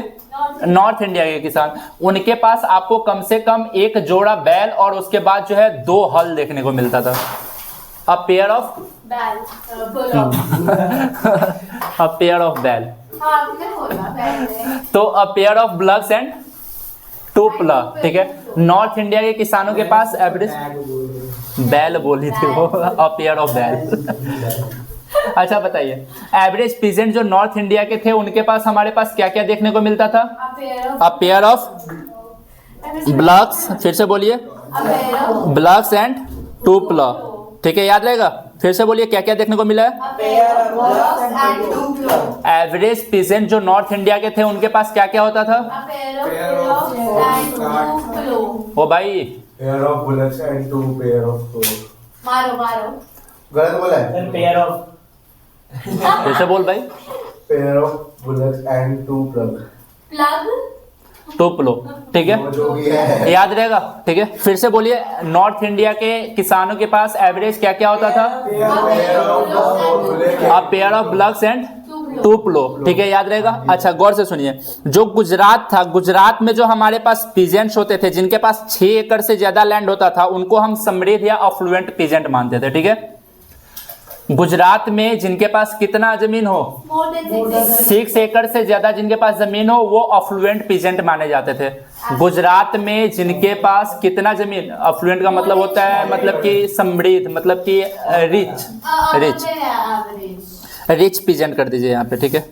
नॉर्थ इंडिया के किसान, उनके पास आपको कम से कम एक जोड़ा बैल और उसके बाद जो है 2 हल देखने को मिलता था। A pair of a pair of बैल, तो a pair of blocks and 2 plough. ठीक है, नॉर्थ इंडिया के किसानों के पास एवरेज बैल बोली थी वो, अ पेयर ऑफ बैल। अच्छा बताइए, एवरेज पीजेंट जो नॉर्थ इंडिया के थे, उनके पास हमारे पास क्या क्या देखने को मिलता था? अ पेयर ऑफ ब्लक्स, फिर से बोलिए, ब्लक्स एंड 2 प्लॉ। ठीक है, याद रहेगा? फिर से बोलिए, क्या क्या देखने को मिला है? एवरेज पीजेंट जो नॉर्थ इंडिया के थे, उनके पास क्या क्या होता था? ओ भाई, pair of bullets and 2 pair of मारो गलत बोला है। पेयर ऑफ फिर से बोल भाई। Pair of bullets and 2 plug 2 plough. ठीक है, जो भी है याद रहेगा? ठीक है, फिर से बोलिए, नॉर्थ इंडिया के किसानों के पास एवरेज क्या क्या होता था? A pair of blocks and 2 plough. ठीक है, याद रहेगा? अच्छा गौर से सुनिए, जो गुजरात था, गुजरात में जो हमारे पास पीजेंट्स होते थे, जिनके पास 6 एकड़ से ज्यादा लैंड होता था, उनको हम समृद्ध या अफ्लुएंट पीजेंट मानते थे। ठीक है, गुजरात में जिनके पास कितना जमीन हो, 6 एकड़ से ज्यादा जिनके पास जमीन हो, वो अफ्लुएंट पीजेंट माने जाते थे। गुजरात में जिनके पास कितना जमीन, अफ्लुएंट का मतलब होता है मतलब कि समृद्ध, मतलब कि रिच पीजेंट कर दीजिए यहाँ पे। ठीक है,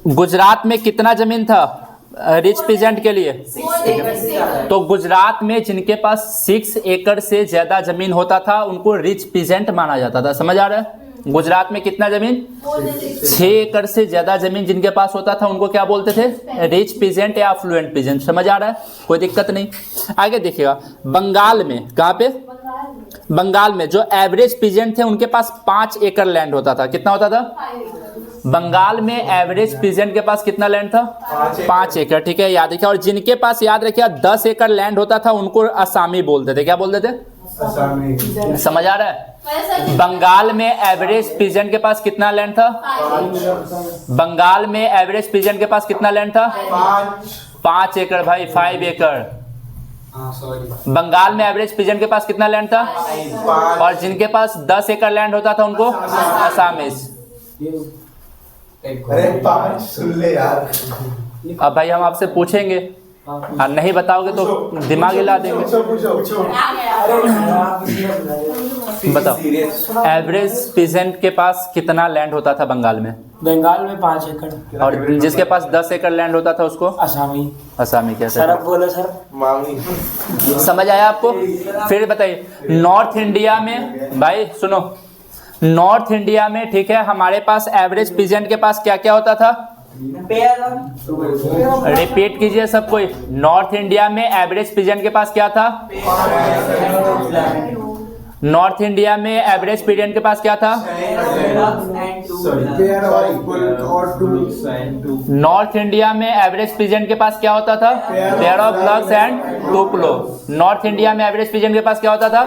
गुजरात में कितना जमीन था रिच पीजेंट के लिए? तो गुजरात में जिनके पास 6 एकड़ से ज्यादा जमीन होता था, उनको रिच पीजेंट माना जाता था। समझ आ रहा है? गुजरात में कितना जमीन? 6 एकड़ से ज्यादा जमीन जिनके पास होता था, उनको क्या बोलते थे? रिच पीजेंट या अफ्लुएंट पीजेंट। समझ आ रहा है? कोई दिक्कत नहीं। आगे देखिएगा, बंगाल में, कहाँ पे? बंगाल में जो एवरेज पीजेंट थे, उनके पास 5 एकड़ लैंड होता था। कितना होता था? बंगाल में एवरेज पीजेंट के पास कितना लैंड था? 5 एकड़, ठीक है, याद रखिए। और जिनके पास, याद रखिए, 10 एकड़ लैंड होता था उनको असामी बोलते थे। क्या बोलते थे? असामी। समझ आ रहा है? बंगाल में एवरेज पीजेंट के पास कितना लैंड था? बंगाल में एवरेज पीजेंट के पास कितना लैंड था? 5 एकड़ भाई, 5 एकड़। बंगाल में एवरेज पीजेंट के पास कितना लैंड था? और जिनके पास 10 एकड़ लैंड होता था उनको असामीज। अरे 5 सुन ले यार। अब भाई हम आपसे पूछेंगे और नहीं बताओगे तो दिमाग हिला देंगे। बताओ, एवरेज पीजेंट के पास कितना लैंड होता था बंगाल में? बंगाल में 5 एकड़। और जिसके पास 10 एकड़ लैंड होता था उसको असामी। असामी कैसे? सर अब बोलो सर। मामी। समझ आया आपको? फिर बताइए, नॉर्थ इंडिया में, भाई सुनो, नॉर्थ इंडिया में, ठीक है, हमारे पास एवरेज पीजेंट के पास क्या क्या होता था? रिपीट कीजिए सब कोई। नॉर्थ इंडिया में एवरेज पीजेंट के पास क्या था? नॉर्थ इंडिया में एवरेज पीजेंट के पास क्या था? नॉर्थ इंडिया में एवरेज पीजेंट के पास क्या होता था? पेयर ऑफ प्लग्स एंड टुकलो। नॉर्थ इंडिया में एवरेज पीजेंट के पास क्या होता था?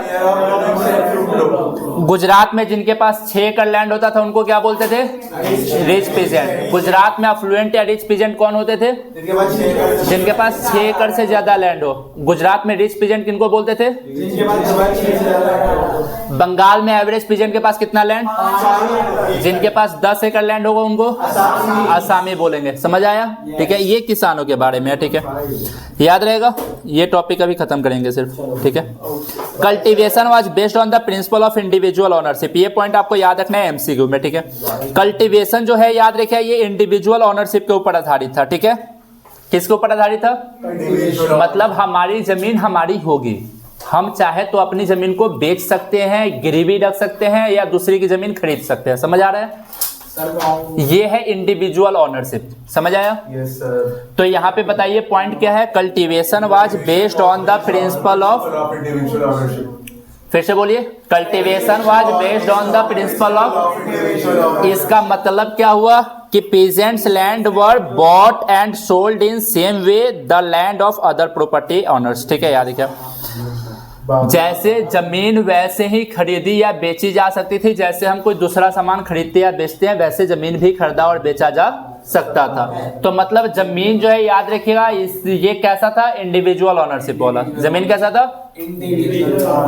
गुजरात में जिनके पास 6 एकड़ लैंड होता था उनको क्या बोलते थे? Rich peasant. गुजरात में अफ्लुएंट या रिच पीजेंट कौन होते थे? जिनके पास 6 एकड़ से ज्यादा लैंड हो। गुजरात में रिच पीजेंट किनको बोलते थे? बंगाल में एवरेज पीजेंट के पास कितना लैंड? जिनके पास 10 एकड़ लैंड होगा उनको आसामी बोलेंगे। समझ आया? ठीक है, ये किसानों के बारे में है। ठीक है, याद रहेगा, ये टॉपिक अभी खत्म करेंगे सिर्फ। ठीक है, cultivation was based on the principle of individual ownership. ये पॉइंट आपको याद रखना है एमसीक्यू में। ठीक है, कल्टीवेशन जो है, याद रखिए, ये इंडिविजुअल ओनरशिप के ऊपर आधारित था। ठीक है, किसके ऊपर आधारित था? मतलब हमारी जमीन हमारी होगी, हम चाहे तो अपनी जमीन को बेच सकते हैं, गिरवी रख सकते हैं, या दूसरी की जमीन खरीद सकते हैं। समझ आ रहा है? ये है इंडिविजुअल ओनरशिप। समझ आया? Yes sir. तो यहाँ पे बताइए पॉइंट क्या है? Cultivation was based on the principle of, individual ownership. फिर से बोलिए, cultivation was based on the principle of. इसका मतलब क्या हुआ कि peasants land were bought and sold in same way the land of other property owners. ठीक है, याद रखिए, जैसे जमीन वैसे ही खरीदी या बेची जा सकती थी, जैसे हम कोई दूसरा सामान खरीदते या बेचते हैं, वैसे जमीन भी खरीदा और बेचा जा सकता था। तो मतलब जमीन जो है, याद रखिएगा, ये कैसा था? इंडिविजुअल ओनरशिप वाला। जमीन कैसा था?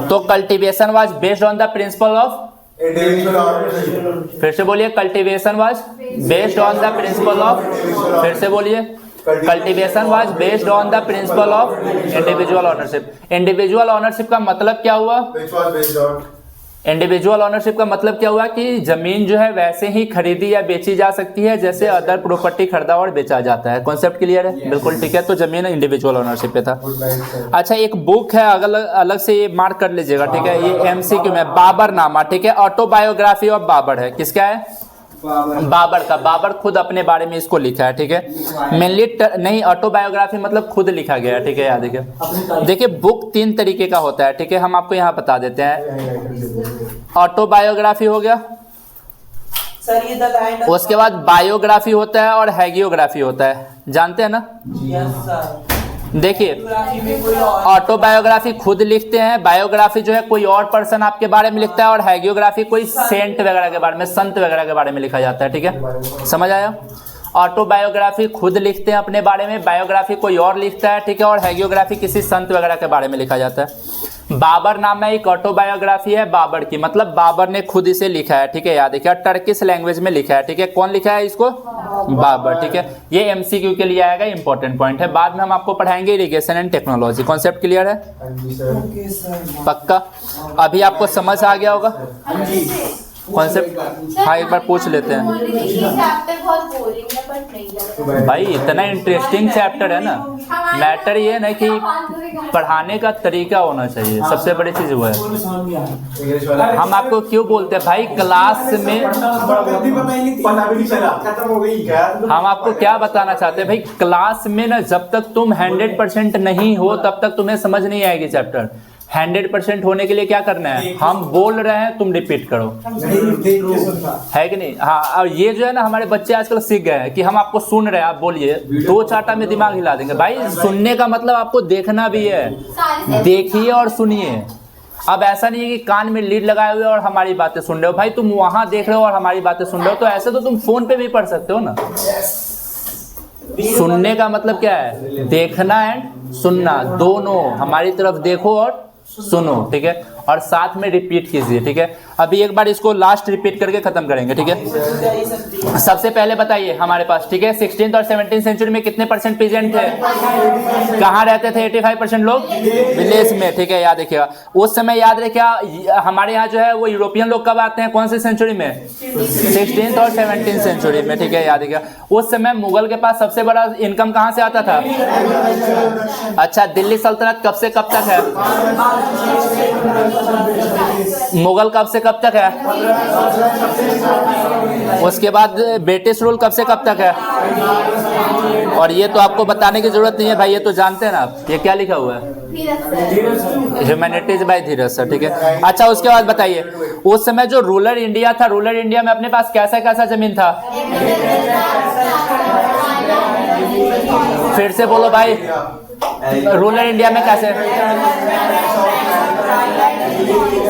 तो cultivation was based on the principle of individual ownership. फिर से बोलिए, cultivation was based on the principle of. फिर से बोलिए, cultivation was based on the principle of individual ownership. Individual ownership का मतलब क्या हुआ? Which was based on individual ownership का मतलब क्या हुआ कि जमीन जो है वैसे ही खरीदी या बेची जा सकती है जैसे अदर प्रॉपर्टी खरीदा और बेचा जाता है। कॉन्सेप्ट क्लियर है? बिल्कुल ठीक है। तो जमीन इंडिविजुअल ओनरशिप पे था। अच्छा, एक बुक है, अलग से ये मार्क कर लीजिएगा। ठीक है, ये एमसीक्यू में बाबरनामा। ठीक है, ऑटोबायोग्राफी ऑफ बाबर है। किसका है? बाबर का। बाबर खुद अपने बारे में इसको लिखा है। ठीक है, मेनली नहीं, ऑटोबायोग्राफी मतलब खुद लिखा गया है। ठीक है, याद रखिए। देखिए, बुक 3 तरीके का होता है। ठीक है, हम आपको यहाँ बता देते हैं। ऑटोबायोग्राफी हो गया, सर ये द काइंड ऑफ, उसके बाद बायोग्राफी होता है और हैगियोग्राफी होता है। जानते हैं ना? Yes sir. देखिए, बायोग्राफी में कोई और ऑटोबायोग्राफी खुद लिखते हैं, बायोग्राफी जो है कोई और पर्सन आपके बारे में लिखता है, और हैगियोग्राफी कोई सेंट वगैरह के बारे में, संत वगैरह के बारे में लिखा जाता है। ठीक है, समझ आया? ऑटोबायोग्राफी खुद लिखते हैं अपने बारे में, बायोग्राफी कोई और लिखता है। ठीक है, और हैगियोग्राफी किसी संत वगैरह के बारे में लिखा जाता है। बाबरनामा एक ऑटोबायोग्राफी है बाबर की, मतलब बाबर ने खुद इसे लिखा है। ठीक है, याद रखिए, टर्किश लैंग्वेज में लिखा है। ठीक है, कौन लिखा है इसको? बाबर। ठीक है, ये एमसीक्यू के लिए आएगा, इंपॉर्टेंट पॉइंट है। बाद में हम आपको पढ़ाएंगे irrigation and technology. Concept clear है? पक्का? अभी आपको समझ आ गया होगा कॉन्सेप्ट? हाँ, एक बार पूछ लेते हैं। भाई इतना इंटरेस्टिंग चैप्टर है ना, मैटर ये है ना कि पढ़ाने का तरीका होना चाहिए, सबसे बड़ी चीज वो है। हम आपको क्यों बोलते हैं भाई क्लास में, हम आपको क्या बताना चाहते हैं भाई, क्लास में ना जब तक तुम 100% नहीं हो तब तक तुम्हें समझ नहीं आएगी चैप्टर। 100% होने के लिए क्या करना है, हम बोल रहे हैं तुम रिपीट करो, है कि नहीं। हाँ, और ये जो है ना हमारे बच्चे आजकल सीख गए हैं कि हम आपको सुन रहे हैं, आप बोलिए, 2 चाटा में दिमाग हिला देंगे। भाई सुनने का मतलब आपको देखना भी है, देखिए और सुनिए। अब ऐसा नहीं है कि कान में लीड लगाए हुए और हमारी बातें सुन रहे हो। भाई तुम वहां देख रहे हो और हमारी बातें सुन रहे हो, तो ऐसे तो तुम फोन पे भी पढ़ सकते हो ना। सुनने का मतलब क्या है, देखना एंड सुनना, दोनों। हमारी तरफ देखो और सुनो, ठीक है, और साथ में रिपीट कीजिए, ठीक है। अभी एक बार इसको लास्ट रिपीट करके खत्म करेंगे, ठीक है। सबसे पहले बताइए हमारे पास, ठीक है, 16th और 17th सेंचुरी में कितने % पीजेंट थे, कहाँ रहते थे 85% लोग, विलेज में, ठीक है, याद रखिएगा। उस समय याद रखिएगा हमारे यहाँ जो है वो यूरोपियन लोग कब आते हैं, कौन सी सेंचुरी में, 16th और 17th सेंचुरी में, ठीक है, याद रखिएगा। उस समय मुगल के पास सबसे बड़ा इनकम कहाँ से आता था। अच्छा, दिल्ली सल्तनत कब से कब तक है, मुगल कब से कब तक है, उसके बाद ब्रिटिश रूल कब से कब तक है। और ये तो आपको बताने की जरूरत नहीं है भाई, ये तो जानते हैं ना आप। ये क्या लिखा हुआ है, ह्यूमैनिटीज बाय धीरज सर, ठीक है। अच्छा, उसके बाद बताइए उस समय जो रूरल इंडिया था, रूरल इंडिया में अपने पास कैसा कैसा जमीन था, फिर से बोलो भाई, रूरल इंडिया में कैसे।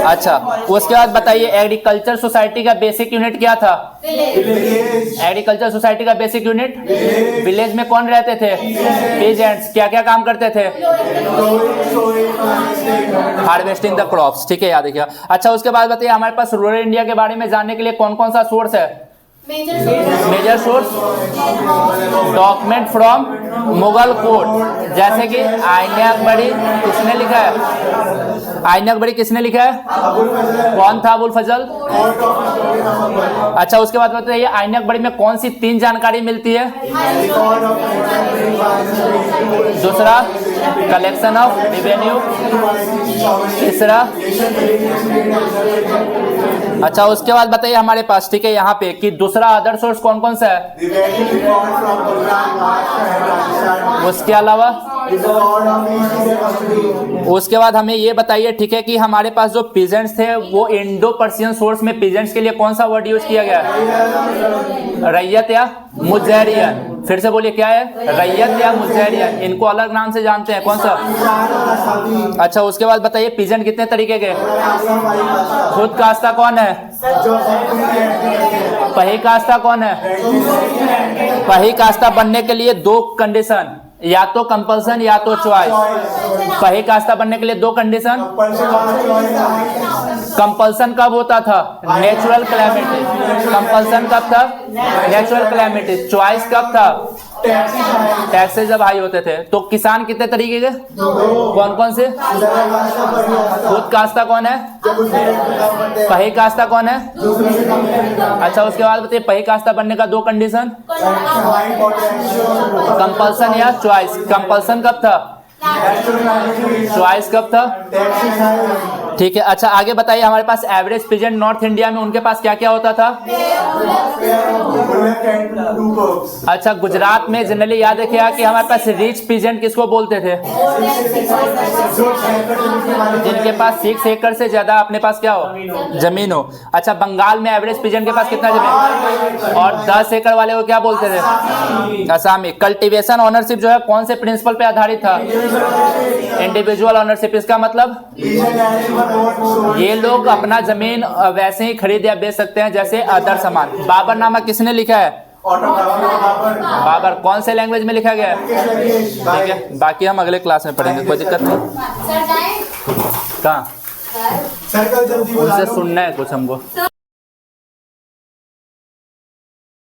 अच्छा, उसके बाद बताइए एग्रीकल्चर सोसाइटी का बेसिक यूनिट क्या था, एग्रीकल्चर सोसाइटी का बेसिक यूनिट, विलेज में कौन रहते थे, पीजेंट्स, क्या क्या काम करते थे, हार्वेस्टिंग द क्रॉप्स, ठीक है, याद रखिएगा। अच्छा, उसके बाद बताइए हमारे पास रूरल इंडिया के बारे में जानने के लिए कौन कौन सा सोर्स है, major source, document from Mughal court, जैसे कि आईने अकबरी किसने लिखा है, आईने अकबरी किसने लिखा है, कौन था, अबुल फजल। अच्छा, उसके बाद बताइए आईने अकबरी में कौन सी 3 जानकारी मिलती है, दूसरा कलेक्शन ऑफ रेवेन्यू, तीसरा। अच्छा, उसके बाद बताइए हमारे पास, ठीक है, यहाँ पे कि दूसरा अदर सोर्स कौन कौन सा है, उसके अलावा। उसके बाद हमें ये बताइए, ठीक है, कि हमारे पास जो पीजेंट्स थे वो इंडो पर्शियन सोर्स में पीजेंट्स के लिए कौन सा वर्ड यूज किया गया, रैयत या मुजहरियन। फिर से बोलिए क्या है, रैयत या मुजहरियन, इनको अलग नाम से जानते हैं, कौन सा। अच्छा, उसके बाद बताइए पीजेंट कितने तरीके के, खुद कास्ता कौन है, पही कास्ता कौन है। पही कास्ता बनने के लिए 2 कंडीशन, या तो कंपल्सन या तो चॉइस। पही कास्ता बनने के लिए 2 कंडीशन, कंपल्सन कब होता था, नेचुरल क्लैमिटी, कंपल्सन कब था, नेचुरल क्लैमिटी। चॉइस कब था, टैक्सेस जब हाई होते थे। तो किसान कितने तरीके के, कौन कौन से, खुद कास्ता कौन है, पही कास्ता कौन है। अच्छा, उसके बाद बताइए पही कास्ता बनने का 2 कंडीशन, कंपल्सन या चॉइस। कंपल्सन कब था, चॉइस कब था, ठीक है। अच्छा, आगे बताइए हमारे पास एवरेज पीजेंट नॉर्थ इंडिया में उनके पास क्या क्या होता था। अच्छा, गुजरात में जनरली याद रखिएगा कि हमारे पास रिच पीजेंट किसको बोलते थे, जिनके पास 6 एकड़ से ज्यादा अपने पास क्या हो, जमीन हो। अच्छा, बंगाल में एवरेज पीजेंट के पास कितना जमीन, और 10 एकड़ वाले को क्या बोलते थे, असामी। कल्टीवेशन ऑनरशिप जो है कौन से प्रिंसिपल पे आधारित था, इंडिविजुअल ऑनरशिप। इसका मतलब ये लोग अपना जमीन वैसे ही खरीद या बेच सकते हैं जैसे अदर सामान। बाबरनामा किसने लिखा है, बाबर। कौन से लैंग्वेज में लिखा गया है, ठीक है, बाकी हम अगले क्लास में पढ़ेंगे, कोई दिक्कत नहीं। कहाँ, उनसे सुनना है कुछ हमको।